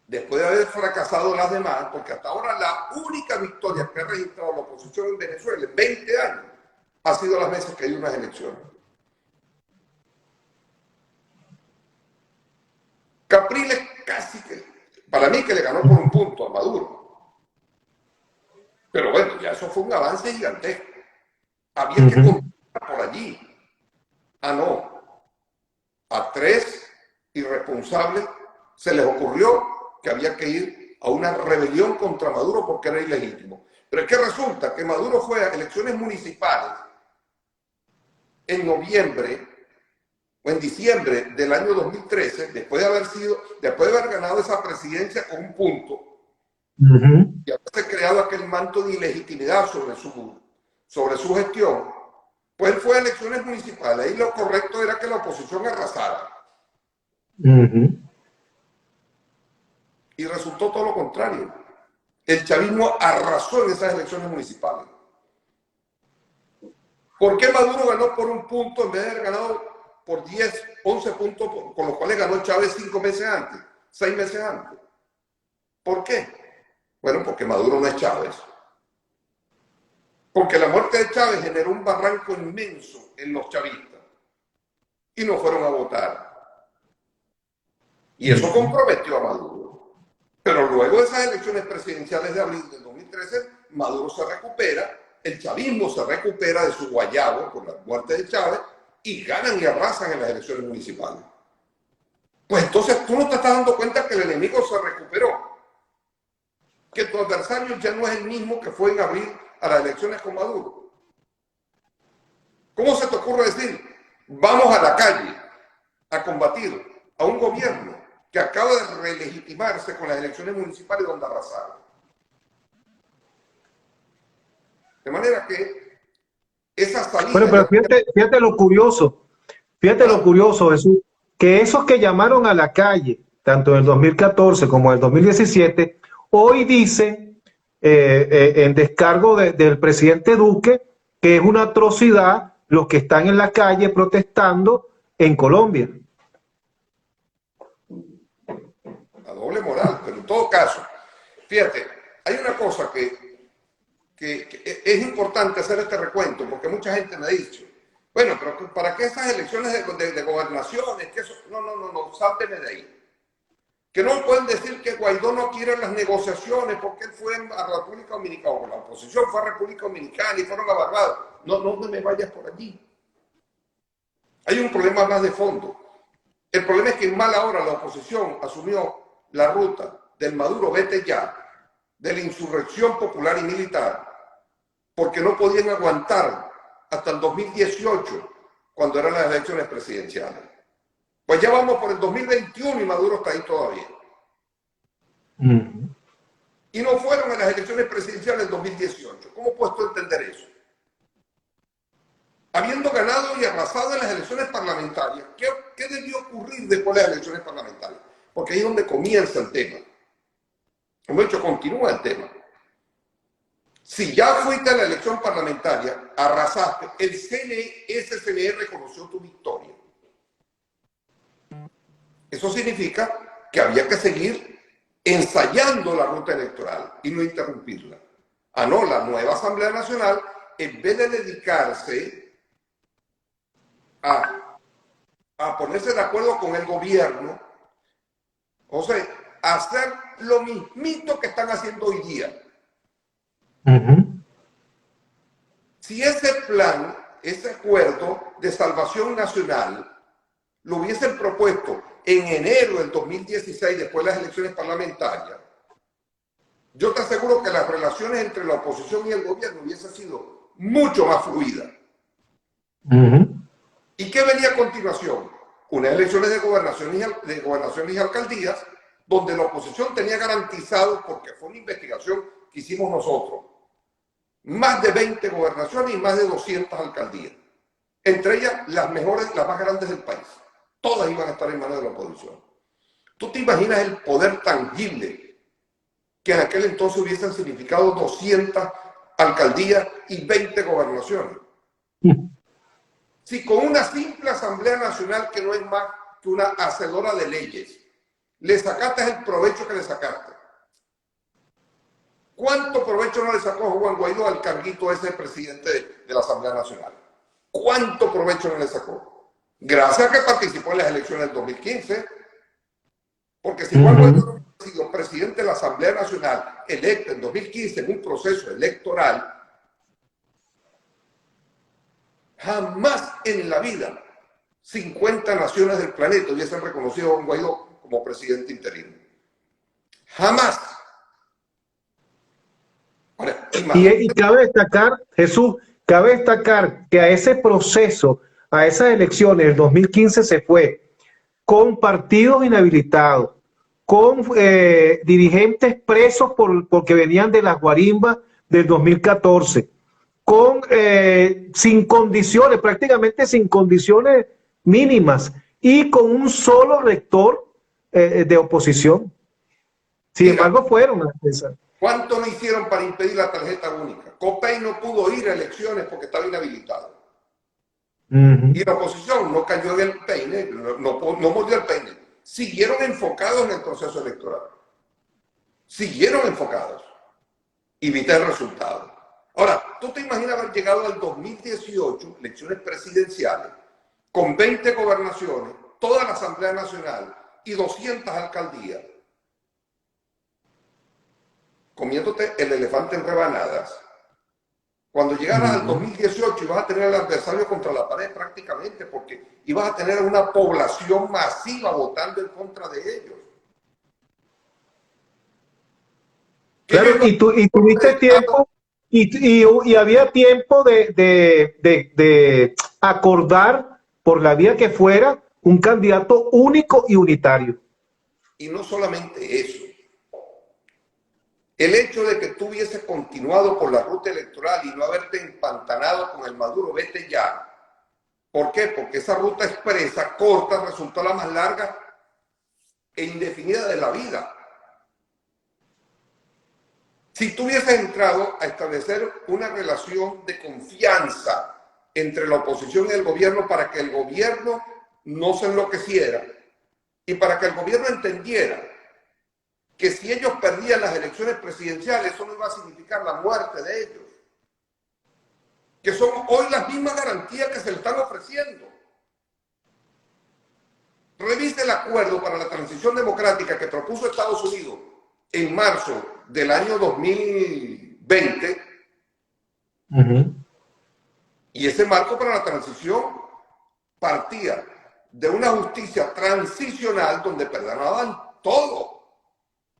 Speaker 2: después de haber fracasado las demás, porque hasta ahora la única victoria que ha registrado la oposición en Venezuela en 20 años ha sido las veces que hay unas elecciones. Capriles casi que, para mí que le ganó por un punto a Maduro. Pero bueno, ya eso fue un avance gigantesco. Había que continuar por allí. Ah, no. A tres irresponsables se les ocurrió que había que ir a una rebelión contra Maduro porque era ilegítimo. Pero es que resulta que Maduro fue a elecciones municipales en noviembre o en diciembre del año 2013, después de haber ganado esa presidencia con un punto y haberse creado aquel manto de ilegitimidad sobre su gestión, pues fue a elecciones municipales. Ahí lo correcto era que la oposición arrasara. Y resultó todo lo contrario. El chavismo arrasó en esas elecciones municipales. ¿Por qué Maduro ganó por un punto en vez de haber ganado por 10, 11 puntos, con los cuales ganó Chávez 5 meses antes, 6 meses antes? ¿Por qué? Bueno, porque Maduro no es Chávez. Porque la muerte de Chávez generó un barranco inmenso en los chavistas y no fueron a votar. Y eso comprometió a Maduro. Pero luego de esas elecciones presidenciales de abril del 2013, Maduro se recupera, el chavismo se recupera de su guayabo por la muerte de Chávez y ganan y arrasan en las elecciones municipales. Pues entonces tú no te estás dando cuenta que el enemigo se recuperó, que tu adversario ya no es el mismo que fue en abril a las elecciones con Maduro. ¿Cómo se te ocurre decir, vamos a la calle a combatir a un gobierno que acaba de relegitimarse con las elecciones municipales donde arrasaron? De manera que esa
Speaker 1: Bueno,
Speaker 2: salida...
Speaker 1: pero fíjate lo curioso, Jesús, que esos que llamaron a la calle, tanto en el 2014 como en el 2017, hoy dicen, en descargo del presidente Duque, que es una atrocidad los que están en la calle protestando en Colombia.
Speaker 2: A doble moral, pero en todo caso, fíjate, hay una cosa que es importante hacer este recuento, porque mucha gente me ha dicho, bueno, pero ¿para qué esas elecciones de gobernaciones? Que eso, no, sálteme de ahí. Que no pueden decir que Guaidó no quiere las negociaciones porque él fue a la República Dominicana, o la oposición fue a República Dominicana y fueron a Barbados. No me vayas por allí. Hay un problema más de fondo. El problema es que en mala hora la oposición asumió la ruta del Maduro vete ya, de la insurrección popular y militar, porque no podían aguantar hasta el 2018, cuando eran las elecciones presidenciales. Pues ya vamos por el 2021 y Maduro está ahí todavía. Y no fueron a las elecciones presidenciales del 2018. ¿Cómo puedes tú entender eso? Habiendo ganado y arrasado en las elecciones parlamentarias, ¿qué debió ocurrir después de las elecciones parlamentarias? Porque ahí es donde comienza el tema. Como he dicho, continúa el tema. Si ya fuiste a la elección parlamentaria, arrasaste, ese CNE reconoció tu victoria. Eso significa que había que seguir ensayando la ruta electoral y no interrumpirla. No, la nueva Asamblea Nacional, en vez de dedicarse a ponerse de acuerdo con el gobierno, o sea, hacer lo mismito que están haciendo hoy día. Si ese plan, ese acuerdo de salvación nacional, lo hubiesen propuesto en enero del 2016, después de las elecciones parlamentarias, yo te aseguro que las relaciones entre la oposición y el gobierno hubiesen sido mucho más fluidas. ¿Y qué venía a continuación? Unas elecciones de gobernaciones y alcaldías, donde la oposición tenía garantizado, porque fue una investigación que hicimos nosotros, más de 20 gobernaciones y más de 200 alcaldías. Entre ellas, las mejores, las más grandes del país. Todas iban a estar en manos de la oposición. ¿Tú te imaginas el poder tangible que en aquel entonces hubiesen significado 200 alcaldías y 20 gobernaciones? Si con una simple Asamblea Nacional, que no es más que una hacedora de leyes, le sacaste el provecho que le sacaste. ¿Cuánto provecho no le sacó Juan Guaidó al carguito ese presidente de la Asamblea Nacional? ¿Cuánto provecho no le sacó? Gracias a que participó en las elecciones del 2015. Porque si Juan Guaidó ha sido presidente de la Asamblea Nacional electo en 2015 en un proceso electoral, jamás en la vida 50 naciones del planeta hubiesen reconocido a Juan Guaidó como presidente interino. Jamás. Ahora,
Speaker 1: y cabe destacar, Jesús, cabe destacar que a ese proceso, a esas elecciones del 2015 se fue con partidos inhabilitados, con dirigentes presos porque venían de las guarimbas del 2014, con sin condiciones, prácticamente sin condiciones mínimas, y con un solo rector de oposición. Sin embargo, fueron a esa.
Speaker 2: ¿Cuánto no hicieron para impedir la tarjeta única? Copey no pudo ir a elecciones porque estaba inhabilitado. Y la oposición no cayó del peine, no mordió el peine. Siguieron enfocados en el proceso electoral. Siguieron enfocados. Y viste el resultado. Ahora, ¿tú te imaginas haber llegado al 2018, elecciones presidenciales, con 20 gobernaciones, toda la Asamblea Nacional y 200 alcaldías, comiéndote el elefante en rebanadas? Cuando llegaras al 2018 ibas a tener al adversario contra la pared prácticamente, porque ibas a tener una población masiva votando en contra de ellos. Que ellos
Speaker 1: Claro,
Speaker 2: no
Speaker 1: y
Speaker 2: han
Speaker 1: tuviste
Speaker 2: presentado.
Speaker 1: tiempo, y había tiempo de acordar por la vía que fuera un candidato único y unitario.
Speaker 2: Y no solamente eso, el hecho de que tú hubieses continuado por la ruta electoral y no haberte empantanado con el Maduro, vete ya. ¿Por qué? Porque esa ruta expresa, corta, resultó la más larga e indefinida de la vida. Si tú hubieses entrado a establecer una relación de confianza entre la oposición y el gobierno para que el gobierno no se enloqueciera y para que el gobierno entendiera que si ellos perdían las elecciones presidenciales, eso no iba a significar la muerte de ellos, que son hoy las mismas garantías que se le están ofreciendo. Revise el acuerdo para la transición democrática que propuso Estados Unidos en marzo del año 2020 y ese marco para la transición partía de una justicia transicional donde perdonaban todo.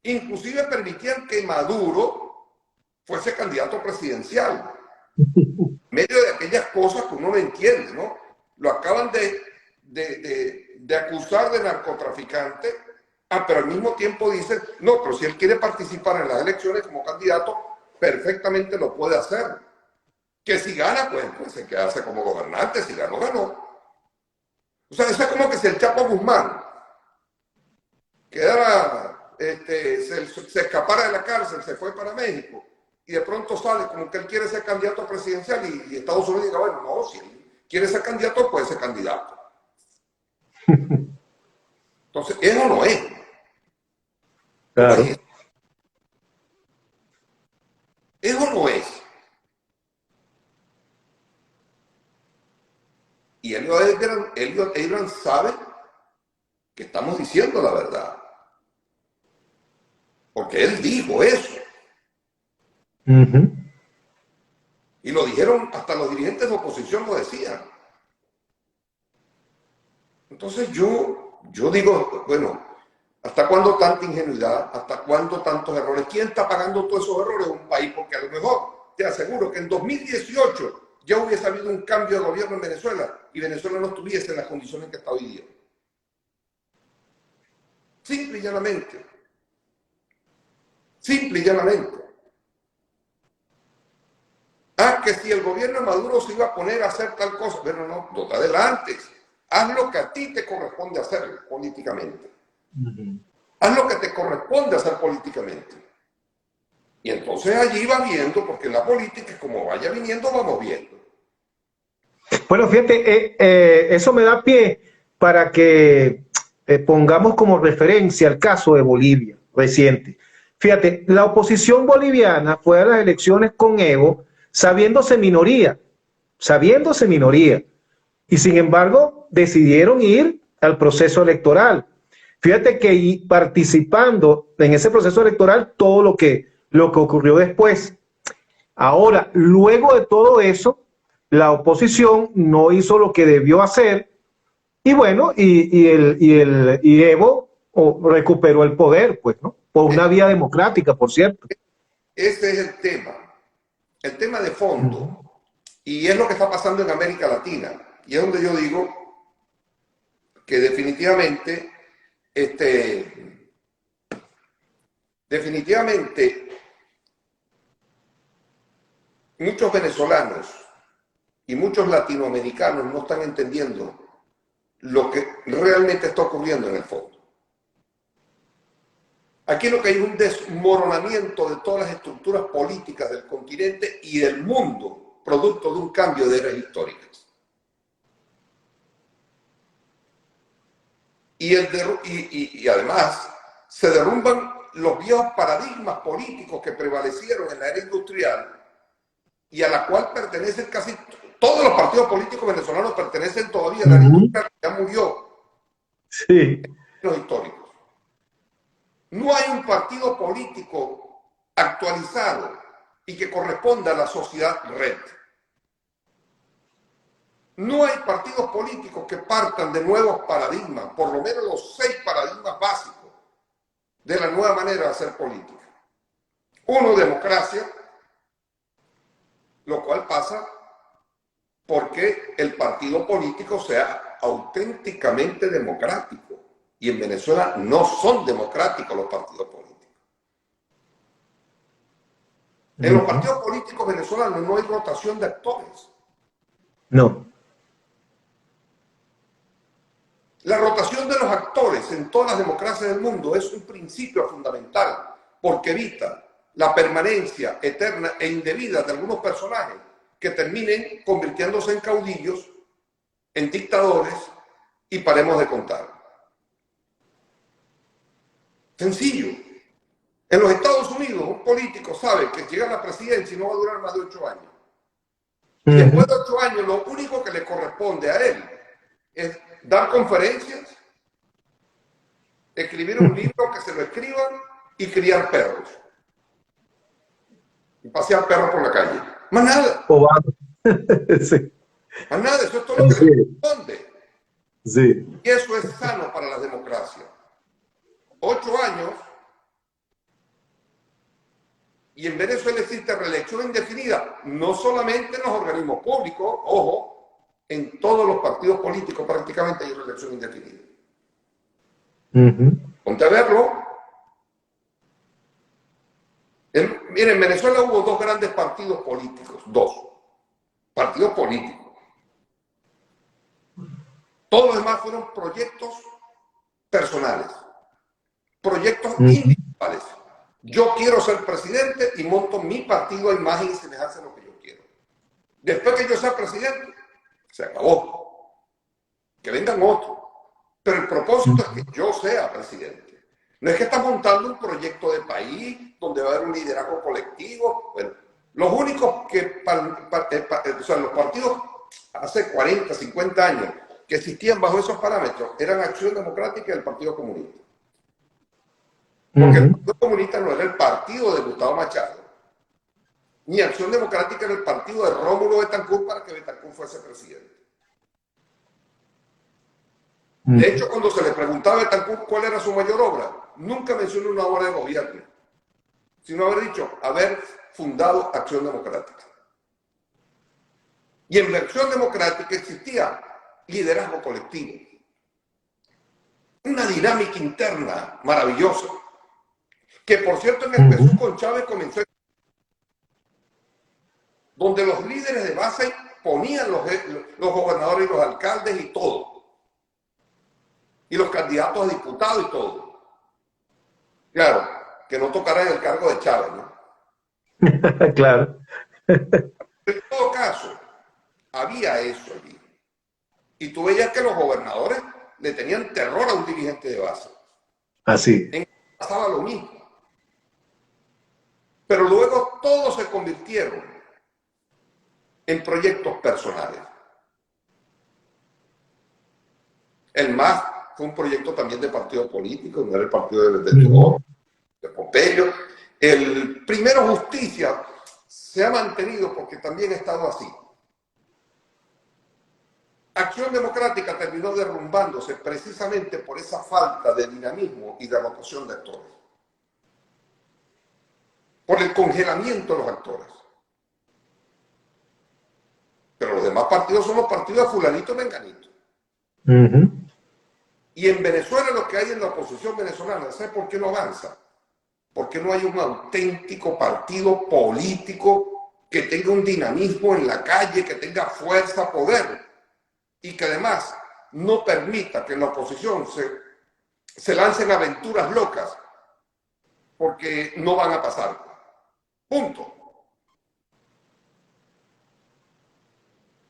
Speaker 2: Inclusive permitían que Maduro fuese candidato presidencial. En medio de aquellas cosas que uno no entiende, ¿no? Lo acaban de acusar de narcotraficante, pero al mismo tiempo dicen, no, pero si él quiere participar en las elecciones como candidato, perfectamente lo puede hacer. Que si gana, pues se quedarse como gobernante, si ganó, ganó. O sea, eso es como que si el Chapo Guzmán quedara, se escapara de la cárcel, se fue para México y de pronto sale como que él quiere ser candidato presidencial y Estados Unidos diga, bueno, no, si él quiere ser candidato, puede ser candidato. Entonces, eso no es. No
Speaker 1: Claro.
Speaker 2: es. Eso no es. Y Elliot Abrams sabe que estamos diciendo la verdad. Porque él dijo eso. Y lo dijeron, hasta los dirigentes de oposición lo decían. Entonces yo digo, bueno, ¿hasta cuándo tanta ingenuidad? ¿Hasta cuándo tantos errores? ¿Quién está pagando todos esos errores? Un país, porque a lo mejor te aseguro que en 2018 ya hubiese habido un cambio de gobierno en Venezuela y Venezuela no estuviese en las condiciones que está hoy día. Simple y llanamente. Simple y llanamente. Ah, que si el gobierno de Maduro se iba a poner a hacer tal cosa, pero no te adelantes. Haz lo que a ti te corresponde hacer políticamente. Haz lo que te corresponde hacer políticamente. Y entonces allí va viendo, porque en la política, como vaya viniendo, vamos viendo.
Speaker 1: Bueno, fíjate, eso me da pie para que pongamos como referencia el caso de Bolivia reciente. Fíjate, la oposición boliviana fue a las elecciones con Evo sabiéndose minoría, y sin embargo decidieron ir al proceso electoral. Fíjate que participando en ese proceso electoral todo lo que ocurrió después. Ahora, luego de todo eso, la oposición no hizo lo que debió hacer y bueno, y Evo recuperó el poder, pues, ¿no? Por una vía democrática, por cierto.
Speaker 2: Ese es el tema de fondo. Y es lo que está pasando en América Latina. Y es donde yo digo que definitivamente muchos venezolanos y muchos latinoamericanos no están entendiendo lo que realmente está ocurriendo en el fondo. Aquí lo que hay es un desmoronamiento de todas las estructuras políticas del continente y del mundo, producto de un cambio de eras históricas. Y además se derrumban los viejos paradigmas políticos que prevalecieron en la era industrial y a la cual pertenecen casi todos los partidos políticos venezolanos pertenecen todavía a la era industrial, que ya murió.
Speaker 1: Sí.
Speaker 2: Los históricos. No hay un partido político actualizado y que corresponda a la sociedad red. No hay partidos políticos que partan de nuevos paradigmas, por lo menos los 6 paradigmas básicos de la nueva manera de hacer política. Uno, democracia, lo cual pasa porque el partido político sea auténticamente democrático. Y en Venezuela no son democráticos los partidos políticos. En los partidos políticos venezolanos no hay rotación de actores.
Speaker 1: No.
Speaker 2: La rotación de los actores en todas las democracias del mundo es un principio fundamental porque evita la permanencia eterna e indebida de algunos personajes que terminen convirtiéndose en caudillos, en dictadores y paremos de contar. Sencillo. En los Estados Unidos un político sabe que llega a la presidencia y no va a durar más de 8 años. Y después de 8 años lo único que le corresponde a él es dar conferencias, escribir un libro que se lo escriban y criar perros. Y pasear perros por la calle. Más nada.
Speaker 1: Sí.
Speaker 2: Más nada, eso es todo lo que le corresponde.
Speaker 1: Sí.
Speaker 2: Y eso es sano para la democracia. 8 años y en Venezuela existe reelección indefinida, no solamente en los organismos públicos, ojo, en todos los partidos políticos prácticamente hay reelección indefinida. Ponte a verlo. Miren, en Venezuela hubo 2 grandes partidos políticos, 2 partidos políticos. Todos los demás fueron proyectos personales, proyectos individuales. Yo quiero ser presidente y monto mi partido a imagen y semejanza de lo que yo quiero. Después que yo sea presidente, se acabó. Que vengan otros. Pero el propósito es que yo sea presidente. No es que está montando un proyecto de país donde va a haber un liderazgo colectivo. Bueno, los únicos que, o sea, los partidos hace 40, 50 años que existían bajo esos parámetros eran Acción Democrática y el Partido Comunista. Porque el Partido Comunista no era el partido de Gustavo Machado, ni Acción Democrática era el partido de Rómulo Betancourt para que Betancourt fuese presidente. De hecho, cuando se le preguntaba a Betancourt cuál era su mayor obra, nunca mencionó una obra de gobierno, sino haber dicho, haber fundado Acción Democrática. Y en la Acción Democrática existía liderazgo colectivo, una dinámica interna maravillosa, que por cierto en el PSUV con Chávez comenzó, donde los líderes de base ponían los gobernadores y los alcaldes y todo. Y los candidatos a diputados y todo. Claro, que no tocaran el cargo de Chávez, ¿no?
Speaker 1: Claro.
Speaker 2: En todo caso, había eso allí. Y tú veías que los gobernadores le tenían terror a un dirigente de base.
Speaker 1: Así.
Speaker 2: En pasaba lo mismo. Pero luego todos se convirtieron en proyectos personales. El MAS fue un proyecto también de partido político, no era el partido de Pompeyo. El Primero Justicia se ha mantenido porque también ha estado así. Acción Democrática terminó derrumbándose precisamente por esa falta de dinamismo y de rotación de actores. Por el congelamiento de los actores. Pero los demás partidos son los partidos de fulanito y menganito. Y en Venezuela lo que hay en la oposición venezolana, ¿sabes por qué no avanza? Porque no hay un auténtico partido político que tenga un dinamismo en la calle, que tenga fuerza, poder, y que además no permita que en la oposición se lancen aventuras locas, porque no van a pasar. Punto.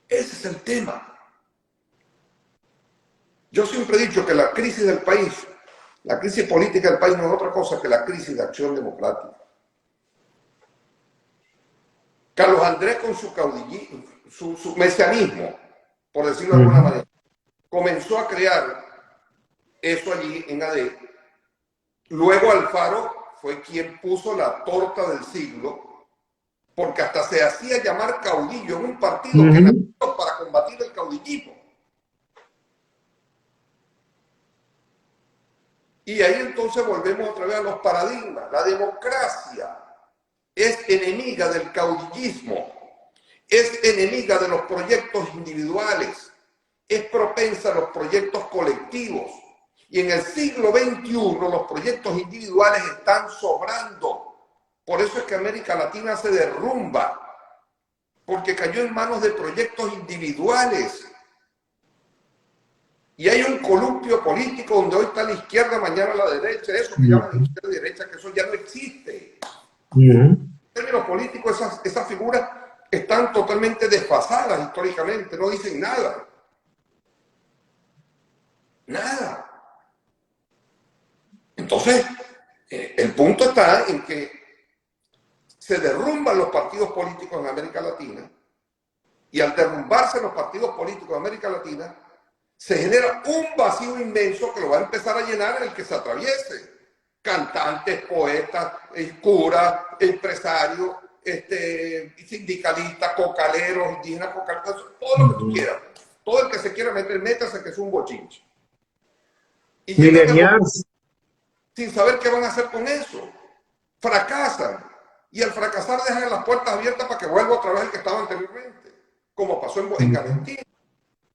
Speaker 2: Ese es el tema. Yo siempre he dicho que la crisis del país, la crisis política del país no es otra cosa que la crisis de Acción Democrática. Carlos Andrés con su mesianismo, por decirlo de alguna manera, comenzó a crear eso allí en AD. Luego Alfaro fue quien puso la torta del siglo, porque hasta se hacía llamar caudillo en un partido que nació para combatir el caudillismo. Y ahí entonces volvemos otra vez a los paradigmas. La democracia es enemiga del caudillismo, es enemiga de los proyectos individuales, es propensa a los proyectos colectivos. Y en el siglo XXI los proyectos individuales están sobrando. Por eso es que América Latina se derrumba, porque cayó en manos de proyectos individuales. Y hay un columpio político donde hoy está la izquierda, mañana la derecha, eso que llaman izquierda y derecha, que eso ya no existe. En términos políticos, esas figuras están totalmente desfasadas históricamente, no dicen nada. Nada. Entonces, el punto está en que se derrumban los partidos políticos en América Latina, y al derrumbarse los partidos políticos en América Latina, se genera un vacío inmenso que lo va a empezar a llenar en el que se atraviese. Cantantes, poetas, curas, empresarios, sindicalistas, cocaleros, indígenas, cocaleros, todo lo que tú quieras. Todo el que se quiera meter, métase, que es un bochinche. Y llegan sin saber qué van a hacer con eso. Fracasan. Y al fracasar dejan las puertas abiertas para que vuelva otra vez el que estaba anteriormente. Como pasó en Argentina,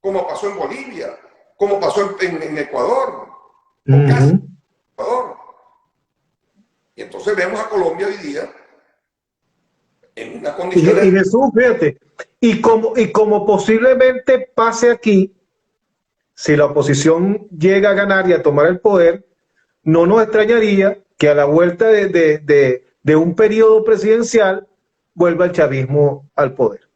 Speaker 2: como pasó en Bolivia, como pasó en Ecuador, o casi en Ecuador. Y entonces vemos a Colombia hoy día en una condición...
Speaker 1: Y Jesús, fíjate, y como posiblemente pase aquí, si la oposición llega a ganar y a tomar el poder, no nos extrañaría que a la vuelta de un periodo presidencial vuelva el chavismo al poder.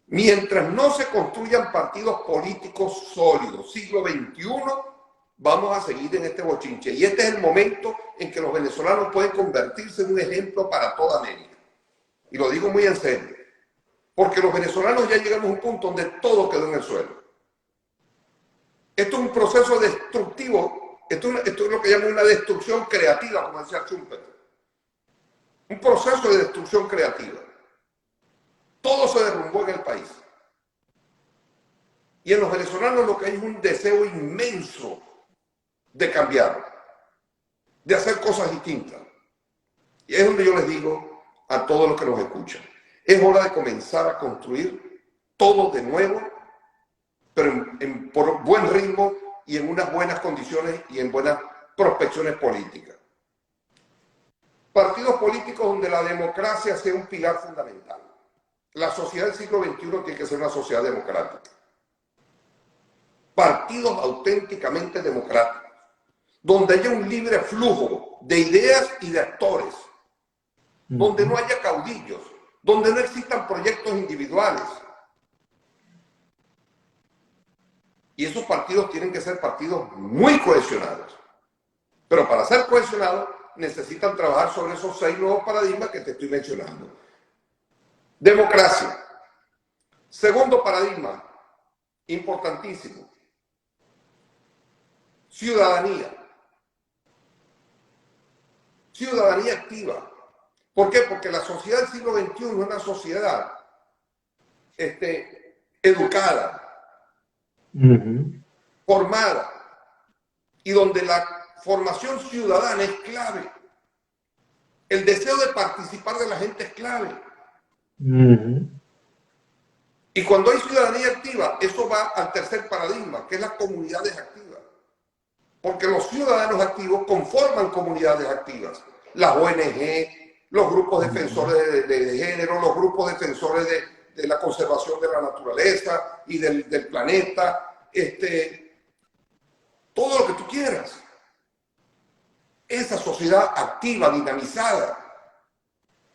Speaker 2: Mientras no se construyan partidos políticos sólidos, siglo XXI, vamos a seguir en este bochinche. Y este es el momento en que los venezolanos pueden convertirse en un ejemplo para toda América. Y lo digo muy en serio. Porque los venezolanos ya llegamos a un punto donde todo quedó en el suelo. Esto es un proceso destructivo. Esto es lo que llaman una destrucción creativa, como decía Schumpeter. Un proceso de destrucción creativa. Todo se derrumbó en el país. Y en los venezolanos lo que hay es un deseo inmenso de cambiar, de hacer cosas distintas. Y es donde yo les digo a todos los que nos escuchan, es hora de comenzar a construir todo de nuevo, pero por buen ritmo y en unas buenas condiciones y en buenas prospecciones políticas. Partidos políticos donde la democracia sea un pilar fundamental. La sociedad del siglo XXI tiene que ser una sociedad democrática. Partidos auténticamente democráticos, donde haya un libre flujo de ideas y de actores, donde no haya caudillos, donde no existan proyectos individuales. Y esos partidos tienen que ser partidos muy cohesionados. Pero para ser cohesionados necesitan trabajar sobre esos 6 nuevos paradigmas que te estoy mencionando. Democracia. Segundo paradigma, importantísimo. Ciudadanía. Ciudadanía activa. ¿Por qué? Porque la sociedad del siglo XXI es una sociedad educada, formada, y donde la formación ciudadana es clave. El deseo de participar de la gente es clave. Y cuando hay ciudadanía activa, eso va al tercer paradigma, que es las comunidades activas. Porque los ciudadanos activos conforman comunidades activas. Las ONG, los grupos defensores de género, los grupos defensores de la conservación de la naturaleza y del planeta, todo lo que tú quieras. Esa sociedad activa, dinamizada,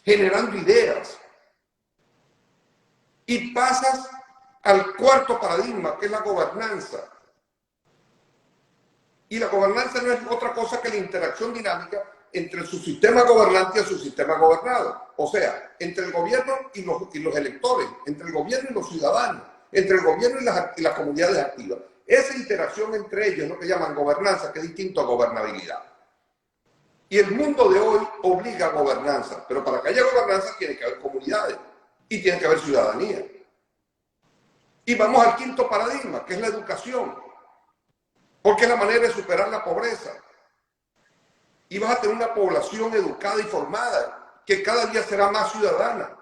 Speaker 2: generando ideas. Y pasas al cuarto paradigma, que es la gobernanza. Y la gobernanza no es otra cosa que la interacción dinámica entre su sistema gobernante y su sistema gobernado. O sea, entre el gobierno y los electores, entre el gobierno y los ciudadanos, entre el gobierno y las comunidades activas. Esa interacción entre ellos es lo que llaman gobernanza, que es distinto a gobernabilidad. Y el mundo de hoy obliga a gobernanza, pero para que haya gobernanza tiene que haber comunidades y tiene que haber ciudadanía. Y vamos al quinto paradigma, que es la educación, porque es la manera de superar la pobreza. y vas a tener una población educada y formada, que cada día será más ciudadana,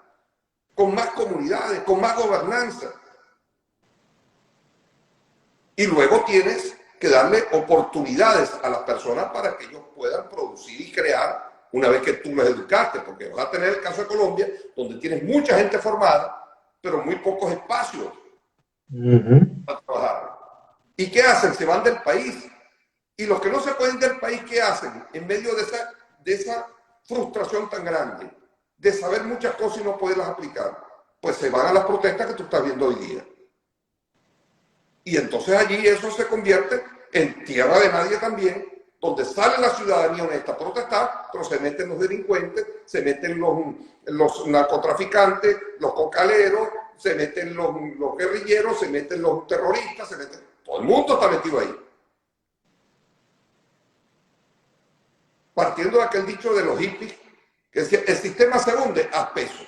Speaker 2: con más comunidades, con más gobernanza. Y luego tienes que darle oportunidades a las personas para que ellos puedan producir y crear una vez que tú los educaste, porque vas a tener el caso de Colombia, donde tienes mucha gente formada, pero muy pocos espacios para trabajar. ¿Y qué hacen? Se van del país. Y los que no se pueden del país, ¿qué hacen? En medio de esa frustración tan grande, de saber muchas cosas y no poderlas aplicar, pues se van a las protestas que tú estás viendo hoy día. Y entonces allí eso se convierte en tierra de nadie también, donde sale la ciudadanía honesta a protestar, pero se meten los delincuentes, se meten los narcotraficantes, los cocaleros, se meten los guerrilleros, se meten los terroristas, se meten... Todo el mundo está metido ahí. Partiendo de aquel dicho de los hippies, que decía, el sistema se hunde, haz peso.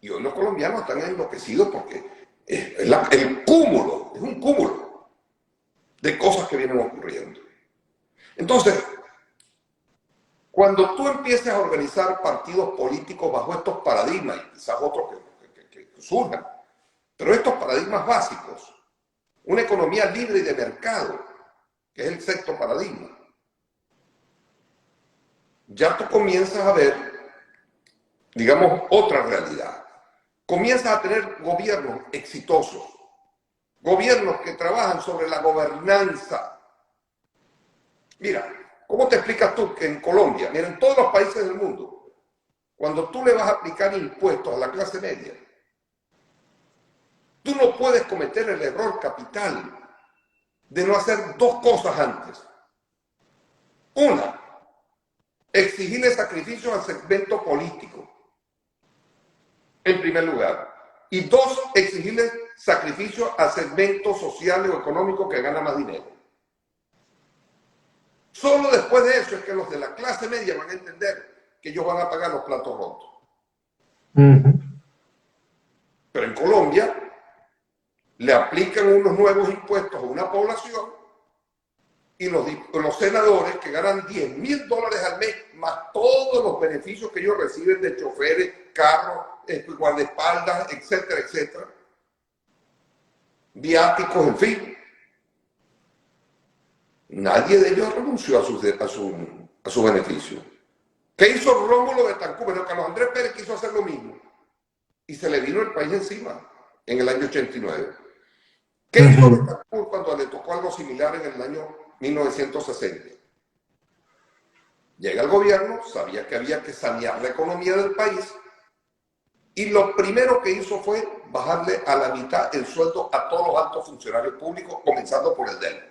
Speaker 2: Y hoy los colombianos están enloquecidos porque es el cúmulo, es un cúmulo de cosas que vienen ocurriendo. Entonces, cuando tú empieces a organizar partidos políticos bajo estos paradigmas, y quizás otros que surjan, pero estos paradigmas básicos, una economía libre y de mercado, que es el sexto paradigma, ya tú comienzas a ver, digamos, otra realidad. Comienzas a tener gobiernos exitosos, gobiernos que trabajan sobre la gobernanza. Mira, ¿cómo te explicas tú que en Colombia, mira, en todos los países del mundo, cuando tú le vas a aplicar impuestos a la clase media, tú no puedes cometer el error capital de no hacer dos cosas antes? Una, exigirle sacrificios al segmento político, en primer lugar. Y dos, exigirle sacrificios a segmentos sociales o económicos que ganan más dinero. Solo después de eso es que los de la clase media van a entender que ellos van a pagar los platos rotos. Pero en Colombia le aplican unos nuevos impuestos a una población y los senadores que ganan $10,000 al mes, más todos los beneficios que ellos reciben de choferes, carros, guardaespaldas, etcétera, etcétera, viáticos, en fin. Nadie de ellos renunció a su beneficio. ¿Qué hizo Rómulo Betancourt? Bueno, Carlos Andrés Pérez quiso hacer lo mismo y se le vino el país encima en el año 89. ¿Qué hizo Betancourt cuando le tocó algo similar en el año 1960? Llega al gobierno, sabía que había que sanear la economía del país y lo primero que hizo fue bajarle a la mitad el sueldo a todos los altos funcionarios públicos, comenzando por el de él.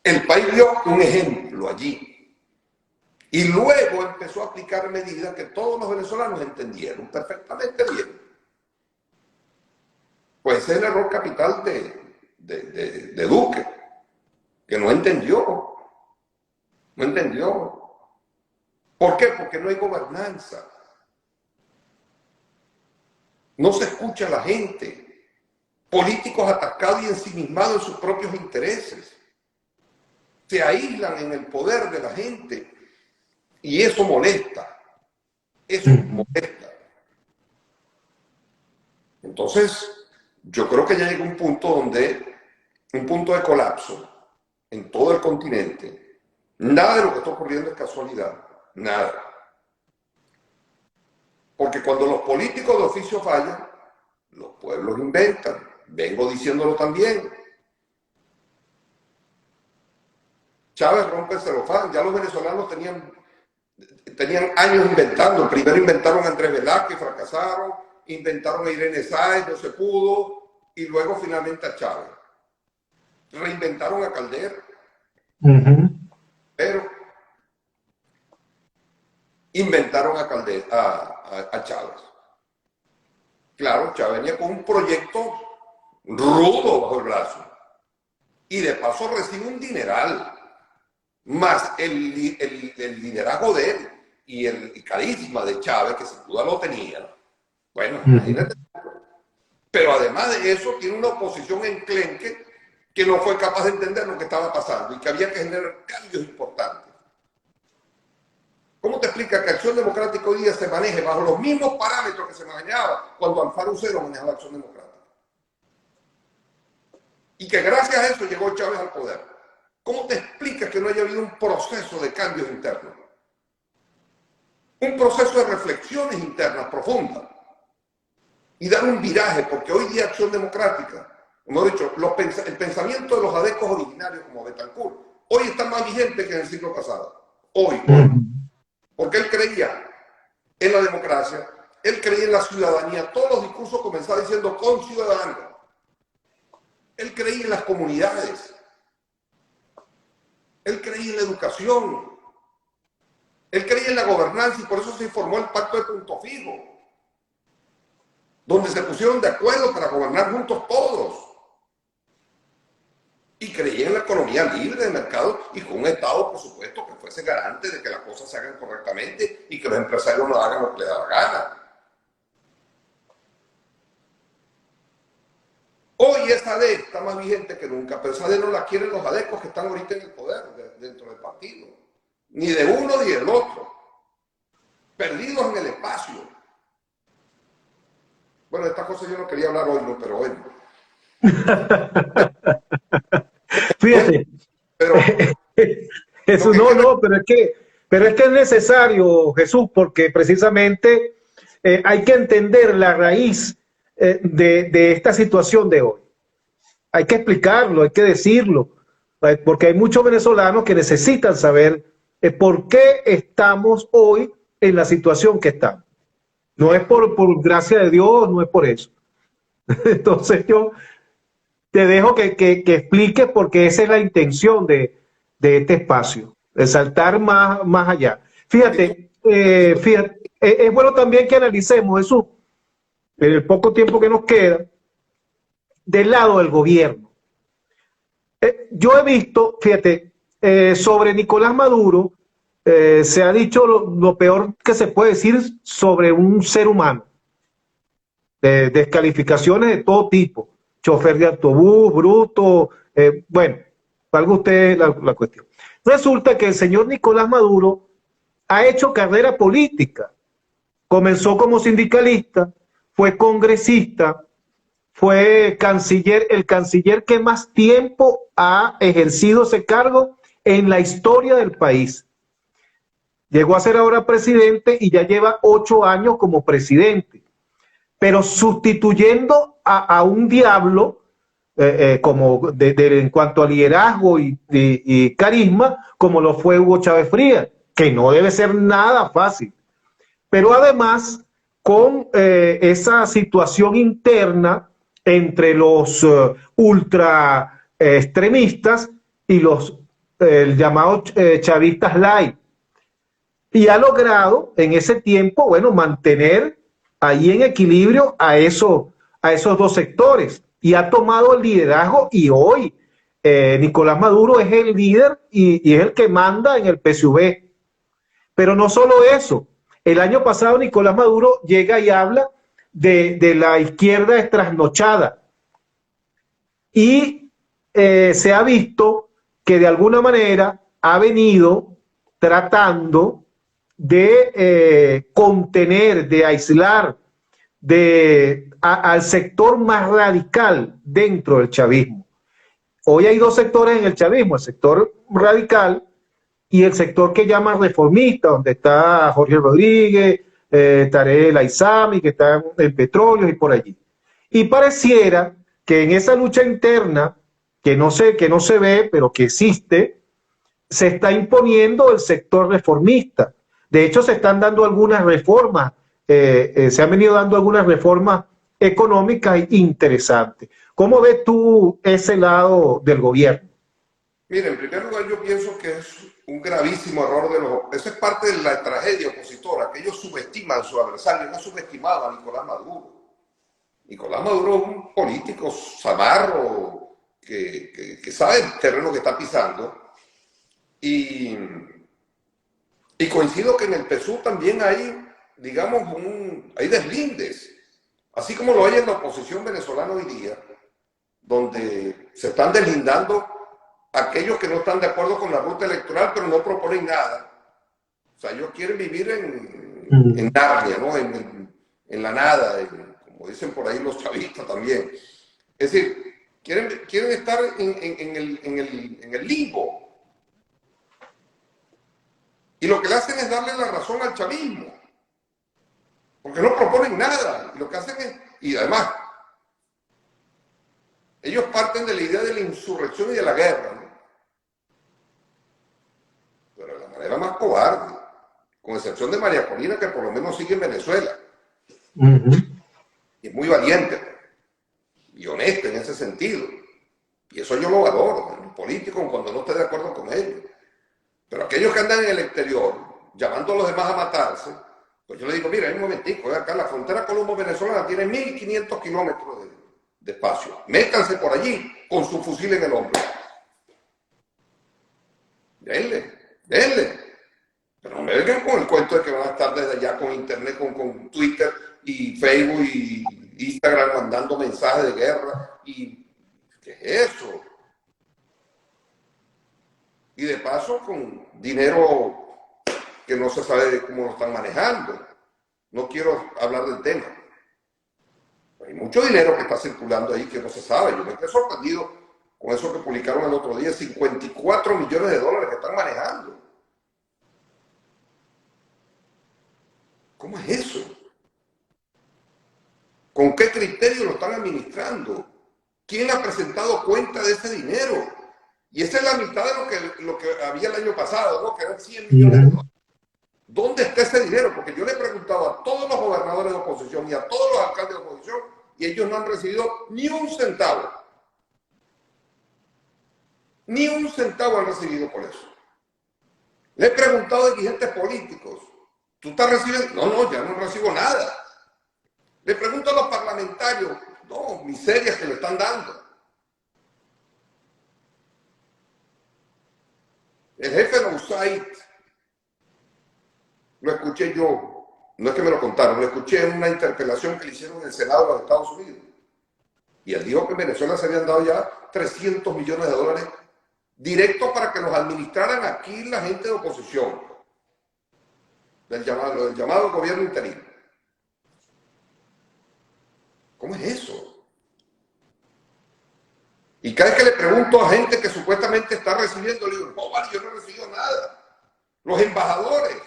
Speaker 2: El país dio un ejemplo allí y luego empezó a aplicar medidas que todos los venezolanos entendieron perfectamente bien. Pues ese es el error capital de Duque, que no entendió. No entendió. ¿Por qué? Porque no hay gobernanza. No se escucha a la gente. Políticos atascados y ensimismados en sus propios intereses. Se aíslan en el poder de la gente. Y eso molesta. Eso molesta. Entonces, yo creo que ya llega un punto de colapso en todo el continente. Nada de lo que está ocurriendo es casualidad. Nada. Porque cuando los políticos de oficio fallan, los pueblos inventan. Vengo diciéndolo también. Chávez rompe el celofán. Ya los venezolanos tenían años inventando. Primero inventaron a Andrés Velázquez, fracasaron. Inventaron a Irene Sáez, no se pudo. Y luego finalmente a Chávez. Reinventaron a Caldera. Pero inventaron a Chávez. Claro, Chávez venía con un proyecto rudo bajo el brazo. Y de paso recibe un dineral. Más el liderazgo de él y el carisma de Chávez, que sin duda lo tenía. Bueno, imagínate. Pero además de eso, tiene una oposición enclenque que no fue capaz de entender lo que estaba pasando y que había que generar cambios importantes. ¿Cómo te explica que Acción Democrática hoy día se maneje bajo los mismos parámetros que se manejaba cuando Alfaro Cero manejaba Acción Democrática? Y que gracias a eso llegó Chávez al poder. ¿Cómo te explicas que no haya habido un proceso de cambios internos? Un proceso de reflexiones internas profundas. Y dar un viraje, porque hoy día Acción Democrática, como he dicho, el pensamiento de los adecos originarios como Betancourt, hoy está más vigente que en el siglo pasado. Hoy. Porque él creía en la democracia, él creía en la ciudadanía. Todos los discursos comenzaban diciendo con ciudadanos. Él creía en las comunidades. Él creía en la educación. Él creía en la gobernanza y por eso se formó el Pacto de Punto Fijo, donde se pusieron de acuerdo para gobernar juntos todos. Y creía en la economía libre de mercado y con un Estado, por supuesto, que fuese garante de que las cosas se hagan correctamente y que los empresarios no hagan lo que les da la gana. Hoy esa AD está más vigente que nunca, pero esa AD no la quieren los adecos que están ahorita en el poder dentro del partido. Ni de uno ni del otro. Perdidos en el espacio. Bueno, de estas cosas yo no quería hablar hoy, ¿no? Pero bueno.
Speaker 1: Fíjate.
Speaker 2: Pero,
Speaker 1: Jesús, pero es que es necesario, Jesús, porque precisamente hay que entender la raíz de esta situación de hoy. Hay que explicarlo, hay que decirlo, porque hay muchos venezolanos que necesitan saber por qué estamos hoy en la situación que estamos. No es por gracia de Dios, no es por eso. Entonces yo te dejo que expliques porque esa es la intención de este espacio, de saltar más allá. Fíjate, es bueno también que analicemos eso en el poco tiempo que nos queda del lado del gobierno. Yo he visto, fíjate, sobre Nicolás Maduro, se ha dicho lo peor que se puede decir sobre un ser humano. Descalificaciones de todo tipo. Chofer de autobús, bruto, bueno, valga usted la cuestión. Resulta que el señor Nicolás Maduro ha hecho carrera política. Comenzó como sindicalista, fue congresista, fue canciller, el canciller que más tiempo ha ejercido ese cargo en la historia del país. Llegó a ser ahora presidente y ya lleva 8 años como presidente, pero sustituyendo a un diablo como en cuanto a liderazgo y carisma, como lo fue Hugo Chávez Frías, que no debe ser nada fácil. Pero además, con esa situación interna entre los ultra extremistas y los llamados chavistas light. Y ha logrado en ese tiempo, bueno, mantener ahí en equilibrio a esos dos sectores. Y ha tomado el liderazgo y hoy Nicolás Maduro es el líder y es el que manda en el PSUV. Pero no solo eso. El año pasado Nicolás Maduro llega y habla de la izquierda trasnochada. Y se ha visto que de alguna manera ha venido tratando de contener, de aislar al sector más radical dentro del chavismo. Hoy hay 2 sectores en el chavismo, el sector radical y el sector que llaman reformista, donde está Jorge Rodríguez, Tarek El Aizami, que está en petróleo y por allí. Y pareciera que en esa lucha interna, que no se ve, pero que existe, se está imponiendo el sector reformista. De hecho, se están dando algunas reformas, se han venido dando algunas reformas económicas interesantes. ¿Cómo ves tú ese lado del gobierno?
Speaker 2: Mira, en primer lugar yo pienso que es un gravísimo error de los... Eso es parte de la tragedia opositora, que ellos subestiman a su adversario, no subestimaban a Nicolás Maduro. Nicolás Maduro es un político zamarro que sabe el terreno que está pisando. Y coincido que en el PSUV también hay, digamos, hay deslindes. Así como lo hay en la oposición venezolana hoy día, donde se están deslindando aquellos que no están de acuerdo con la ruta electoral, pero no proponen nada. O sea, ellos quieren vivir en Narnia, ¿no? En la nada, como dicen por ahí los chavistas también. Es decir, quieren estar en el limbo. Y lo que le hacen es darle la razón al chavismo. Porque no proponen nada. Y lo que hacen es... Y además, ellos parten de la idea de la insurrección y de la guerra, ¿no? Pero de la manera más cobarde, con excepción de María Corina, que por lo menos sigue en Venezuela. Y es muy valiente y honesta en ese sentido. Y eso yo lo valoro en los políticos cuando no esté de acuerdo con ellos. Pero aquellos que andan en el exterior, llamando a los demás a matarse, pues yo le digo, mira, hay un momentico, acá la frontera colombo-venezolana tiene 1.500 kilómetros de espacio. Métanse por allí con su fusil en el hombro. Denle. Pero no me vengan con el cuento de que van a estar desde allá con internet, con Twitter y Facebook y Instagram mandando mensajes de guerra. ¿Y qué es eso? Y de paso con dinero que no se sabe cómo lo están manejando. No quiero hablar del tema. Hay mucho dinero que está circulando ahí que no se sabe. Yo me quedé sorprendido con eso que publicaron el otro día, 54 millones de dólares que están manejando. ¿Cómo es eso? ¿Con qué criterio lo están administrando? ¿Quién ha presentado cuenta de ese dinero? Y esa es la mitad de lo que había el año pasado, ¿no? Que eran 100 millones de dólares. ¿Dónde está ese dinero? Porque yo le he preguntado a todos los gobernadores de oposición y a todos los alcaldes de oposición y ellos no han recibido ni un centavo. Ni un centavo han recibido por eso. Le he preguntado a dirigentes políticos, ¿tú estás recibiendo? No, ya no recibo nada. Le pregunto a los parlamentarios, no, miserias que le están dando. El jefe de USAID, lo escuché yo, no es que me lo contaron, lo escuché en una interpelación que le hicieron en el Senado de los Estados Unidos. Y él dijo que en Venezuela se habían dado ya 300 millones de dólares directos para que los administraran aquí la gente de oposición, del llamado gobierno interino. ¿Cómo es eso? Y cada vez que le pregunto a gente que supuestamente está recibiendo, le digo, no, vale, yo no he recibido nada. Los embajadores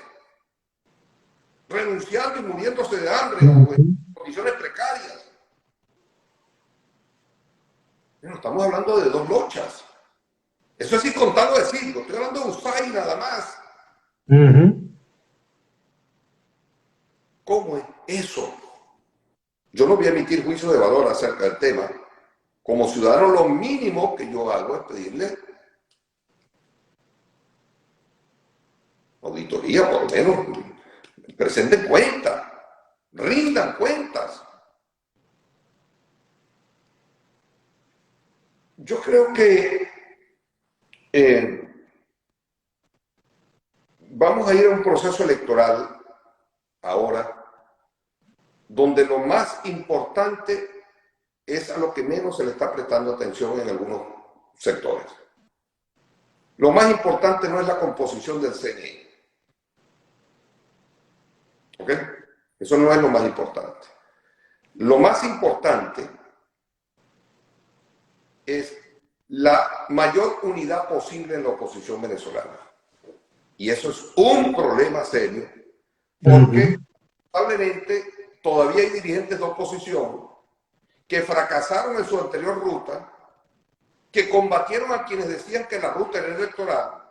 Speaker 2: renunciando y muriéndose de hambre o en condiciones precarias. Bueno, estamos hablando de 2 lochas. Eso es sin contar lo de Silva. Estoy hablando de USAID nada más. ¿Cómo es eso? Yo no voy a emitir juicio de valor acerca del tema. Como ciudadano, lo mínimo que yo hago es pedirle auditoría, por lo menos presenten cuentas, rindan cuentas. Yo creo que vamos a ir a un proceso electoral ahora donde lo más importante es a lo que menos se le está prestando atención en algunos sectores. Lo más importante no es la composición del CNE. ¿Ok? Eso no es lo más importante. Lo más importante es la mayor unidad posible en la oposición venezolana. Y eso es un problema serio, porque probablemente todavía hay dirigentes de oposición que fracasaron en su anterior ruta, que combatieron a quienes decían que la ruta era electoral,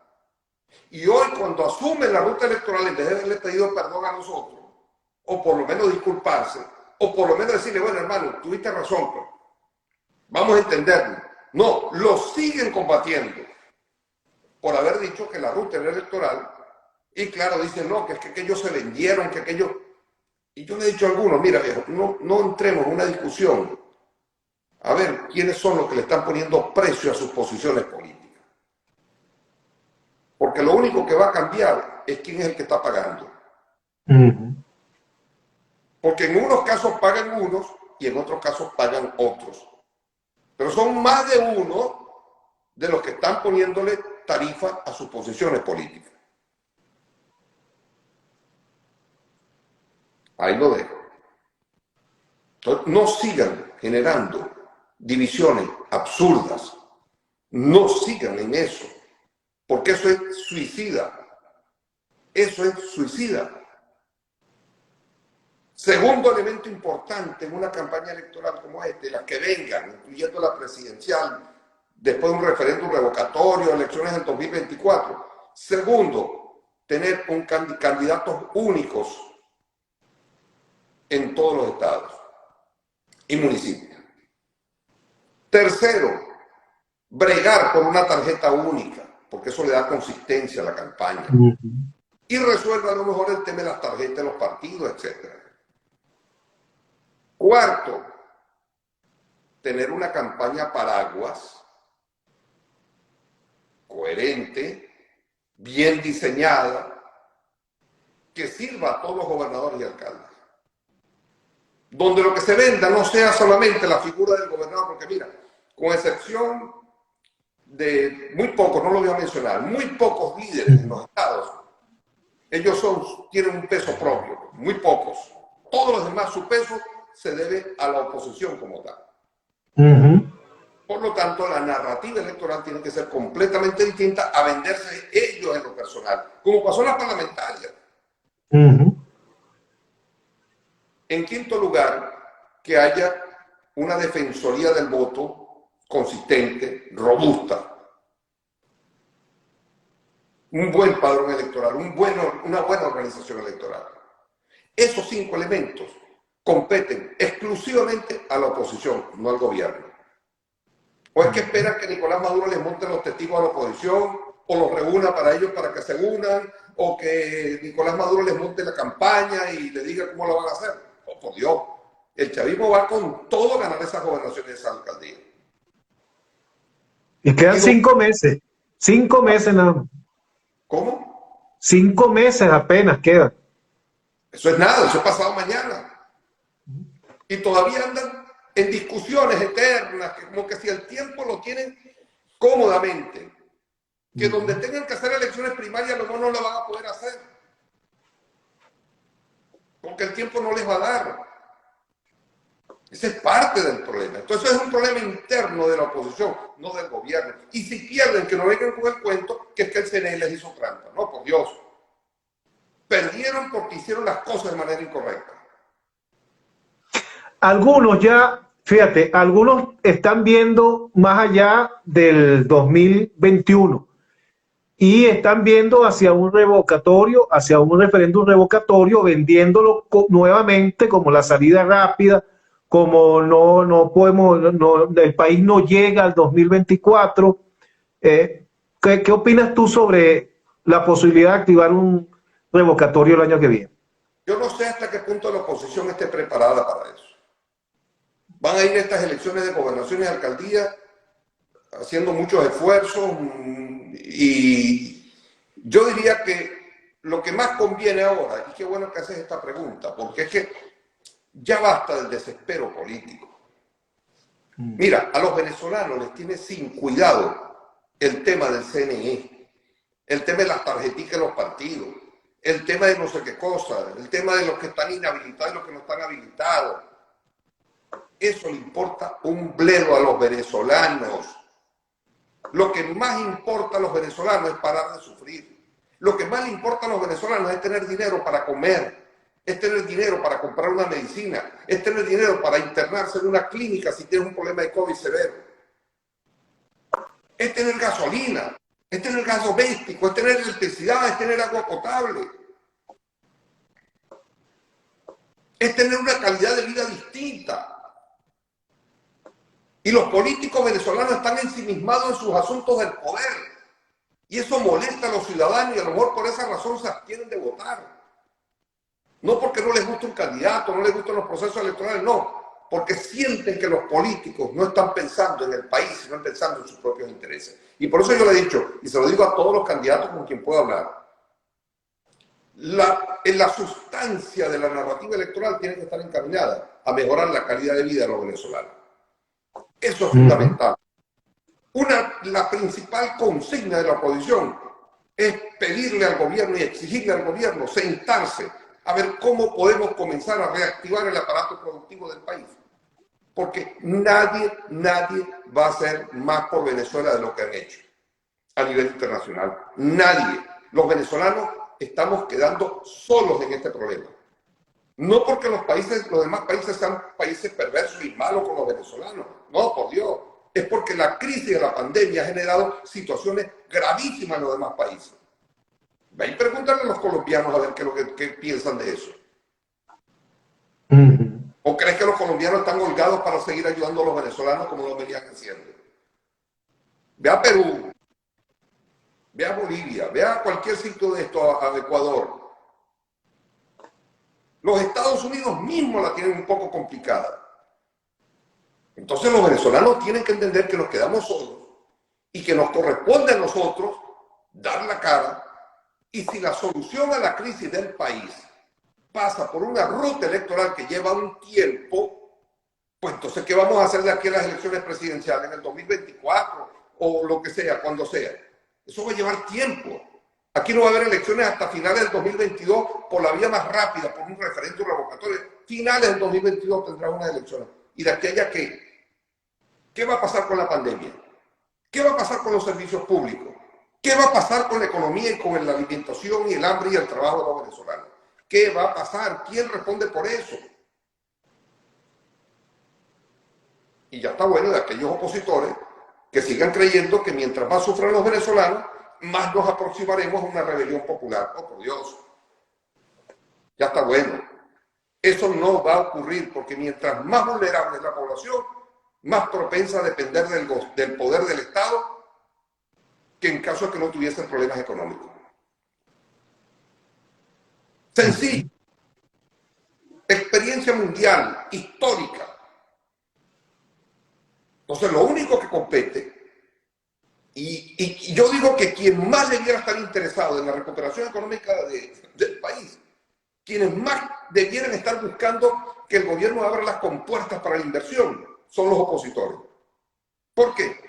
Speaker 2: y hoy cuando asumen la ruta electoral, en vez de haberle pedido perdón a nosotros, o por lo menos disculparse, o por lo menos decirle, bueno hermano, tuviste razón, pero vamos a entenderlo. No, lo siguen combatiendo por haber dicho que la ruta era electoral, y claro, dicen, no, que es que ellos se vendieron, que aquellos... Y yo le he dicho a algunos, mira viejo, no entremos en una discusión a ver quiénes son los que le están poniendo precio a sus posiciones políticas. Porque lo único que va a cambiar es quién es el que está pagando. Porque en unos casos pagan unos y en otros casos pagan otros. pero son más de uno de los que están poniéndole tarifa a sus posiciones políticas. Ahí lo dejo. Entonces, no sigan generando divisiones absurdas. No sigan en eso, porque eso es suicida. Eso es suicida. Segundo elemento importante en una campaña electoral como esta, las que vengan, incluyendo la presidencial, después de un referéndum revocatorio, elecciones en 2024. Segundo, tener candidatos únicos en todos los estados y municipios. Tercero, bregar por una tarjeta única, porque eso le da consistencia a la campaña. Y resuelve a lo mejor el tema de las tarjetas de los partidos, etc. Cuarto, tener una campaña paraguas, coherente, bien diseñada, que sirva a todos los gobernadores y alcaldes. Donde lo que se venda no sea solamente la figura del gobernador, porque mira, con excepción de muy pocos, no lo voy a mencionar, muy pocos líderes en los estados, ellos tienen un peso propio, muy pocos. Todos los demás, su peso se debe a la oposición como tal. Por lo tanto, la narrativa electoral tiene que ser completamente distinta a venderse ellos en lo personal, como pasó en las parlamentarias. En quinto lugar, que haya una defensoría del voto consistente, robusta, un buen padrón electoral, una buena organización electoral. Esos 5 elementos competen exclusivamente a la oposición, no al gobierno. ¿O es que esperan que Nicolás Maduro les monte los testigos a la oposición, o los reúna para ellos para que se unan, o que Nicolás Maduro les monte la campaña y le diga cómo lo van a hacer? Oh, por Dios, el chavismo va con todo a ganar esas gobernaciones y esas alcaldías.
Speaker 1: Y quedan 5 meses. 5 meses nada más.
Speaker 2: ¿Cómo?
Speaker 1: 5 meses apenas quedan.
Speaker 2: Eso es nada, eso es pasado mañana. Y todavía andan en discusiones eternas, que como que si el tiempo lo tienen cómodamente, que donde tengan que hacer elecciones primarias a lo mejor no lo van a poder hacer, porque el tiempo no les va a dar. Ese es parte del problema. Entonces es un problema interno de la oposición, no del gobierno. Y si pierden, que no vengan con el cuento que es que el CNE les hizo trampa. No, por Dios. Perdieron porque hicieron las cosas de manera incorrecta.
Speaker 1: Algunos ya, fíjate, algunos están viendo más allá del 2021 y están viendo hacia un revocatorio, hacia un referéndum revocatorio, vendiéndolo nuevamente como la salida rápida, como no podemos, el país no llega al 2024. ¿Qué opinas tú sobre la posibilidad de activar un revocatorio el año que viene?
Speaker 2: Yo no sé hasta qué punto la oposición esté preparada para eso. Van a ir a estas elecciones de gobernación y alcaldía haciendo muchos esfuerzos y yo diría que lo que más conviene ahora, y qué bueno que haces esta pregunta, porque es que ya basta del desespero político. Mira, a los venezolanos les tiene sin cuidado el tema del CNE, el tema de las tarjeticas de los partidos, el tema de no sé qué cosa, el tema de los que están inhabilitados y los que no están habilitados. Eso le importa un bledo a los venezolanos. Lo que más importa a los venezolanos es parar de sufrir. Lo que más le importa a los venezolanos es tener dinero para comer, es tener dinero para comprar una medicina, es tener dinero para internarse en una clínica si tienes un problema de COVID severo. Es tener gasolina, es tener gas doméstico, es tener electricidad, es tener agua potable. Es tener una calidad de vida distinta. Y los políticos venezolanos están ensimismados en sus asuntos del poder. Y eso molesta a los ciudadanos y a lo mejor por esa razón se abstienen de votar. No porque no les guste un candidato, no les gustan los procesos electorales, no. Porque sienten que los políticos no están pensando en el país, sino pensando en sus propios intereses. Y por eso yo le he dicho, y se lo digo a todos los candidatos con quien puedo hablar, en la sustancia de la narrativa electoral tiene que estar encaminada a mejorar la calidad de vida de los venezolanos. Eso es fundamental. La principal consigna de la oposición es pedirle al gobierno y exigirle al gobierno sentarse a ver cómo podemos comenzar a reactivar el aparato productivo del país. Porque nadie va a hacer más por Venezuela de lo que han hecho a nivel internacional. Nadie. Los venezolanos estamos quedando solos en este problema. No porque los demás países sean países perversos y malos con los venezolanos. No, por Dios. Es porque la crisis de la pandemia ha generado situaciones gravísimas en los demás países. Ve y pregúntale a los colombianos a ver qué piensan de eso. ¿O crees que los colombianos están holgados para seguir ayudando a los venezolanos como lo venían haciendo? Ve a Perú, ve a Bolivia, ve a cualquier sitio de esto, a Ecuador. Los Estados Unidos mismos la tienen un poco complicada. Entonces los venezolanos tienen que entender que nos quedamos solos y que nos corresponde a nosotros dar la cara. Y si la solución a la crisis del país pasa por una ruta electoral que lleva un tiempo, pues entonces, ¿qué vamos a hacer de aquí a las elecciones presidenciales en el 2024 o lo que sea, cuando sea? Eso va a llevar tiempo. Aquí no va a haber elecciones hasta finales del 2022 por la vía más rápida, por un referéndum revocatorio. Finales del 2022 tendrá unas elecciones. ¿Y de aquella qué? ¿Qué va a pasar con la pandemia? ¿Qué va a pasar con los servicios públicos? ¿Qué va a pasar con la economía y con la alimentación y el hambre y el trabajo de los venezolanos? ¿Qué va a pasar? ¿Quién responde por eso? Y ya está bueno de aquellos opositores que sigan creyendo que mientras más sufran los venezolanos, más nos aproximaremos a una rebelión popular. Oh, por Dios. Ya está bueno. Eso no va a ocurrir porque mientras más vulnerable es la población, más propensa a depender del poder del Estado que en caso de que no tuviesen problemas económicos. Sencillo. Experiencia mundial, histórica. Entonces, lo único que compete, y yo digo que quien más debiera estar interesado en la recuperación económica del país, quienes más debieran estar buscando que el gobierno abra las compuertas para la inversión, son los opositores. ¿Por qué?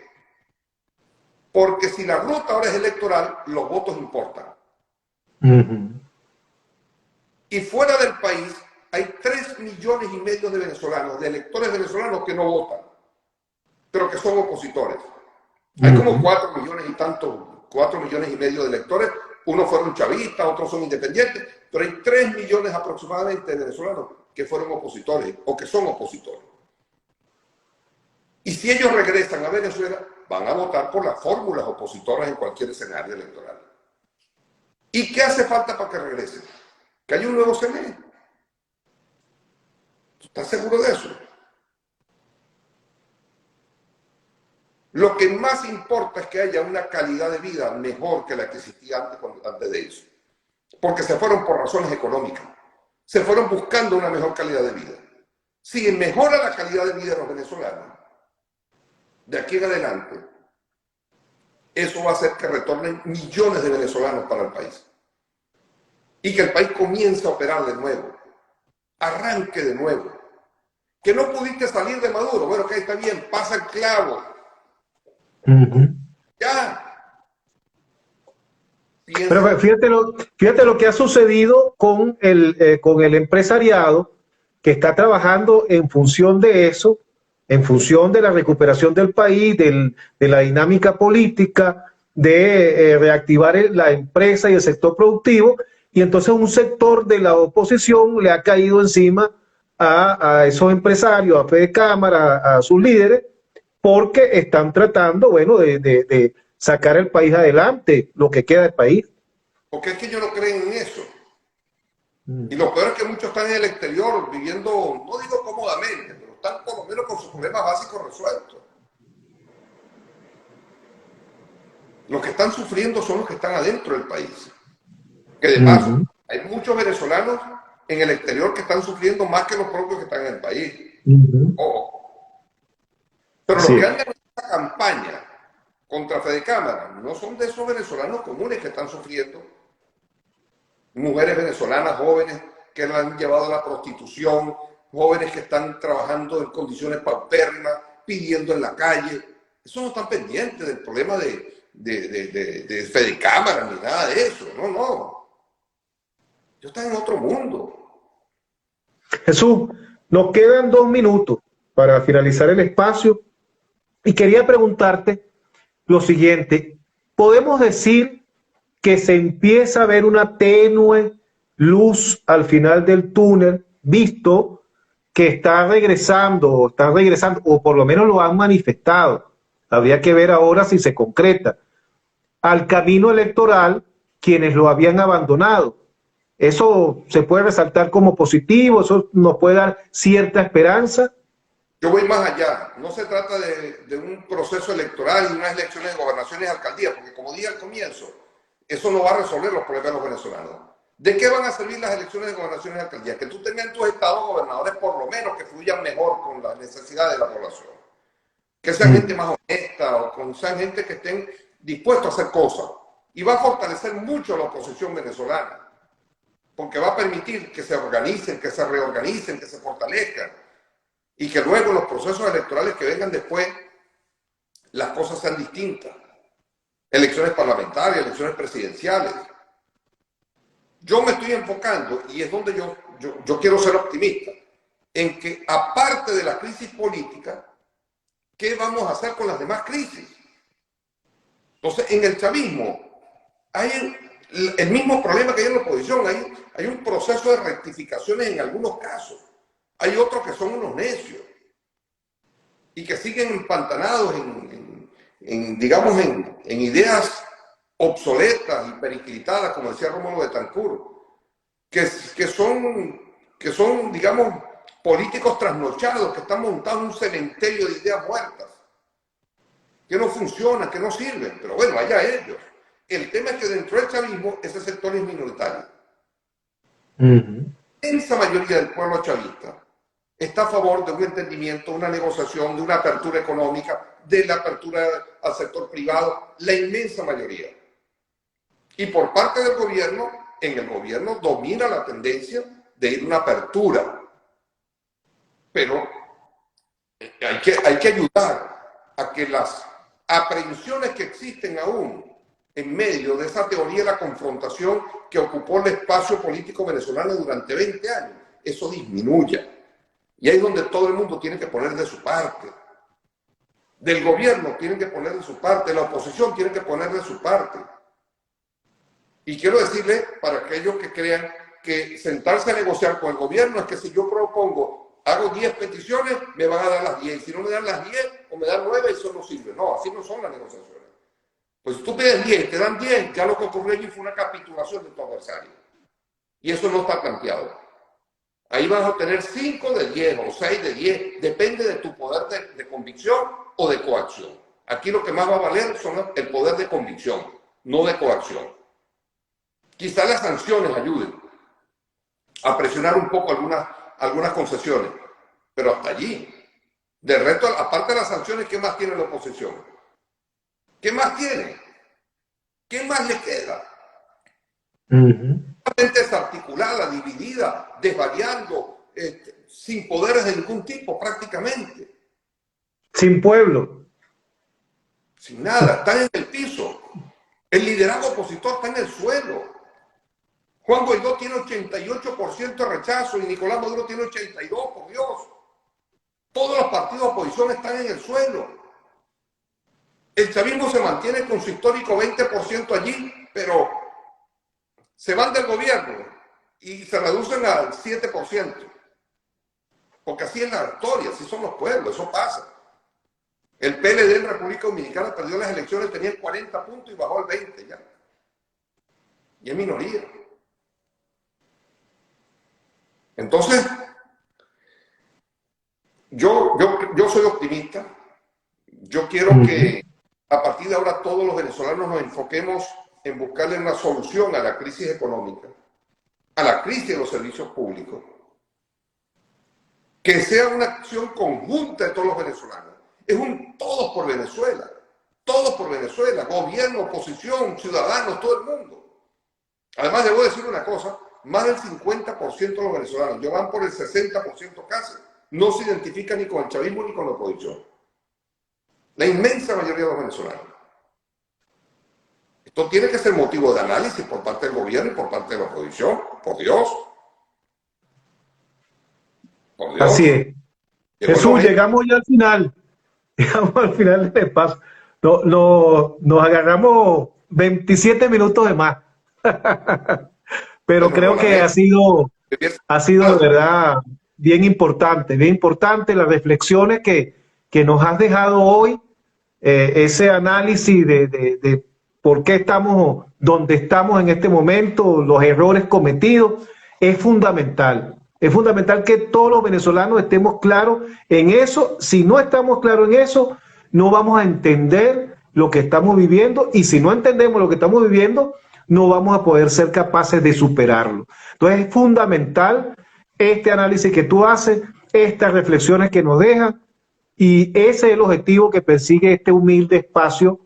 Speaker 2: Porque si la ruta ahora es electoral, los votos importan. Y fuera del país hay 3,5 millones de venezolanos, de electores venezolanos que no votan, pero que son opositores. Hay como 4 millones y tantos, 4,5 millones de electores. Unos fueron chavistas, otros son independientes, pero hay 3 millones aproximadamente de venezolanos que fueron opositores o que son opositores. Y si ellos regresan a Venezuela, van a votar por las fórmulas opositoras en cualquier escenario electoral. ¿Y qué hace falta para que regresen? Que haya un nuevo CNE. ¿Estás seguro de eso? Lo que más importa es que haya una calidad de vida mejor que la que existía antes de eso. Porque se fueron por razones económicas. Se fueron buscando una mejor calidad de vida. Si mejora la calidad de vida de los venezolanos, de aquí en adelante, eso va a hacer que retornen millones de venezolanos para el país. Y que el país comience a operar de nuevo. Arranque de nuevo. Que no pudiste salir de Maduro. Bueno, que ahí está bien, pasa el clavo. Ya.
Speaker 1: Pero fíjate lo que ha sucedido con el empresariado que está trabajando en función de eso, en función de la recuperación del país, de la dinámica política, de reactivar la empresa y el sector productivo, y entonces un sector de la oposición le ha caído encima a esos empresarios, a Fede Cámara, a sus líderes, porque están tratando, bueno, de sacar el país adelante, lo que queda del país.
Speaker 2: Porque es que ellos no creen en eso. Y lo peor es que muchos están en el exterior viviendo, no digo cómodamente, pero están por lo menos con sus problemas básicos resueltos. Los que están sufriendo son los que están adentro del país. Que de paso, hay muchos venezolanos en el exterior que están sufriendo más que los propios que están en el país. Pero los que andan en esta campaña contra Fede Cámara no son de esos venezolanos comunes que están sufriendo. Mujeres venezolanas jóvenes que la han llevado a la prostitución, jóvenes que están trabajando en condiciones paupérrimas, pidiendo en la calle. Eso no están pendientes del problema de Fede Cámara ni nada de eso. No, no. Yo estoy en otro mundo.
Speaker 1: Jesús, nos quedan 2 minutos para finalizar el espacio y quería preguntarte lo siguiente. ¿Podemos decir que se empieza a ver una tenue luz al final del túnel, visto que está regresando, o por lo menos lo han manifestado? Habría que ver ahora si se concreta al camino electoral quienes lo habían abandonado. Eso se puede resaltar como positivo, eso nos puede dar cierta esperanza.
Speaker 2: Yo voy más allá. No se trata de un proceso electoral y unas elecciones de gobernaciones y alcaldías, porque como dije al comienzo, eso no va a resolver los problemas de los venezolanos. ¿De qué van a servir las elecciones de gobernaciones y alcaldías? Que tú tengas en tus estados gobernadores por lo menos que fluyan mejor con las necesidades de la población. Que sean gente más honesta o que sean gente que estén dispuestos a hacer cosas. Y va a fortalecer mucho a la oposición venezolana, porque va a permitir que se organicen, que se reorganicen, que se fortalezcan. Y que luego en los procesos electorales que vengan después, las cosas sean distintas. Elecciones parlamentarias, elecciones presidenciales. Yo me estoy enfocando, y es donde yo quiero ser optimista, en que aparte de la crisis política, ¿qué vamos a hacer con las demás crisis? Entonces, en el chavismo hay el mismo problema que hay en la oposición. Hay un proceso de rectificaciones en algunos casos. Hay otros que son unos necios y que siguen empantanados digamos, en ideas obsoletas y periclitadas, como decía Rómulo Betancourt, que son, digamos, políticos trasnochados, que están montados en un cementerio de ideas muertas, que no funcionan, que no sirven. Pero bueno, allá ellos. El tema es que dentro del chavismo ese sector es minoritario. La inmensa mayoría del pueblo chavista está a favor de un entendimiento, una negociación, de una apertura económica, de la apertura al sector privado, la inmensa mayoría. Y por parte del gobierno, en el gobierno domina la tendencia de ir a una apertura. Pero hay que ayudar a que las aprehensiones que existen aún en medio de esa teoría de la confrontación que ocupó el espacio político venezolano durante 20 años, eso disminuya. Y ahí es donde todo el mundo tiene que poner de su parte. Del gobierno tienen que poner de su parte, la oposición tiene que poner de su parte. Y quiero decirle, para aquellos que crean que sentarse a negociar con el gobierno es que si yo propongo, hago 10 peticiones, me van a dar las 10. Y si no me dan las 10 o me dan 9, eso no sirve. No, así no son las negociaciones. Pues si tú pides 10 y te dan 10, ya lo que ocurrió allí fue una capitulación de tu adversario. Y eso no está planteado. Ahí vas a obtener 5 de 10 o 6 de 10, depende de tu poder de convicción o de coacción. Aquí lo que más va a valer son el poder de convicción, no de coacción. Quizá las sanciones ayuden a presionar un poco algunas concesiones, pero hasta allí. De resto, aparte de las sanciones, ¿qué más tiene la oposición? ¿Qué más tiene? ¿Qué más le queda? Desarticulada, dividida, desvariando, sin poderes de ningún tipo prácticamente.
Speaker 1: Sin pueblo.
Speaker 2: Sin nada, están en el piso. El liderazgo opositor está en el suelo. Juan Guaidó tiene 88% de rechazo y Nicolás Maduro tiene 82%, por Dios. Todos los partidos de oposición están en el suelo. El chavismo se mantiene con su histórico 20% allí, pero se van del gobierno y se reducen al 7%. Porque así es la historia, así son los pueblos, eso pasa. El PLD en República Dominicana perdió las elecciones, tenía 40 puntos y bajó al 20 ya. Y es minoría. Entonces, yo soy optimista. Yo quiero que a partir de ahora todos los venezolanos nos enfoquemos en buscarle una solución a la crisis económica, a la crisis de los servicios públicos. Que sea una acción conjunta de todos los venezolanos. Es un todos por Venezuela. Todos por Venezuela. Gobierno, oposición, ciudadanos, todo el mundo. Además, debo decir una cosa. Más del 50% de los venezolanos, ya van por el 60% casi, no se identifican ni con el chavismo ni con la oposición. La inmensa mayoría de los venezolanos. Esto tiene que ser motivo de análisis por parte del gobierno y por parte de la oposición. Por Dios. Por Dios.
Speaker 1: Así es. Jesús, llegamos ya al final. Llegamos al final del espacio. Nos agarramos 27 minutos de más. Pero creo que ha sido de verdad bien importante las reflexiones que nos has dejado hoy, ese análisis de por qué estamos donde estamos en este momento, los errores cometidos, es fundamental. Es fundamental que todos los venezolanos estemos claros en eso. Si no estamos claros en eso, no vamos a entender lo que estamos viviendo, y si no entendemos lo que estamos viviendo, no vamos a poder ser capaces de superarlo. Entonces es fundamental este análisis que tú haces, estas reflexiones que nos dejan, y ese es el objetivo que persigue este humilde espacio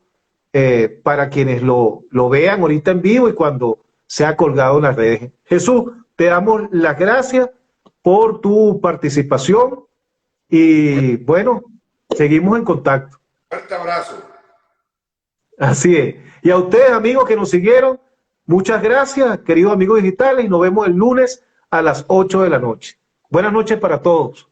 Speaker 1: para quienes lo vean ahorita en vivo y cuando sea colgado en las redes. Jesús, te damos las gracias por tu participación y bueno, seguimos en contacto.
Speaker 2: Fuerte abrazo.
Speaker 1: Así es. Y a ustedes, amigos que nos siguieron, muchas gracias, queridos amigos digitales, y nos vemos el lunes a las 8 de la noche. Buenas noches para todos.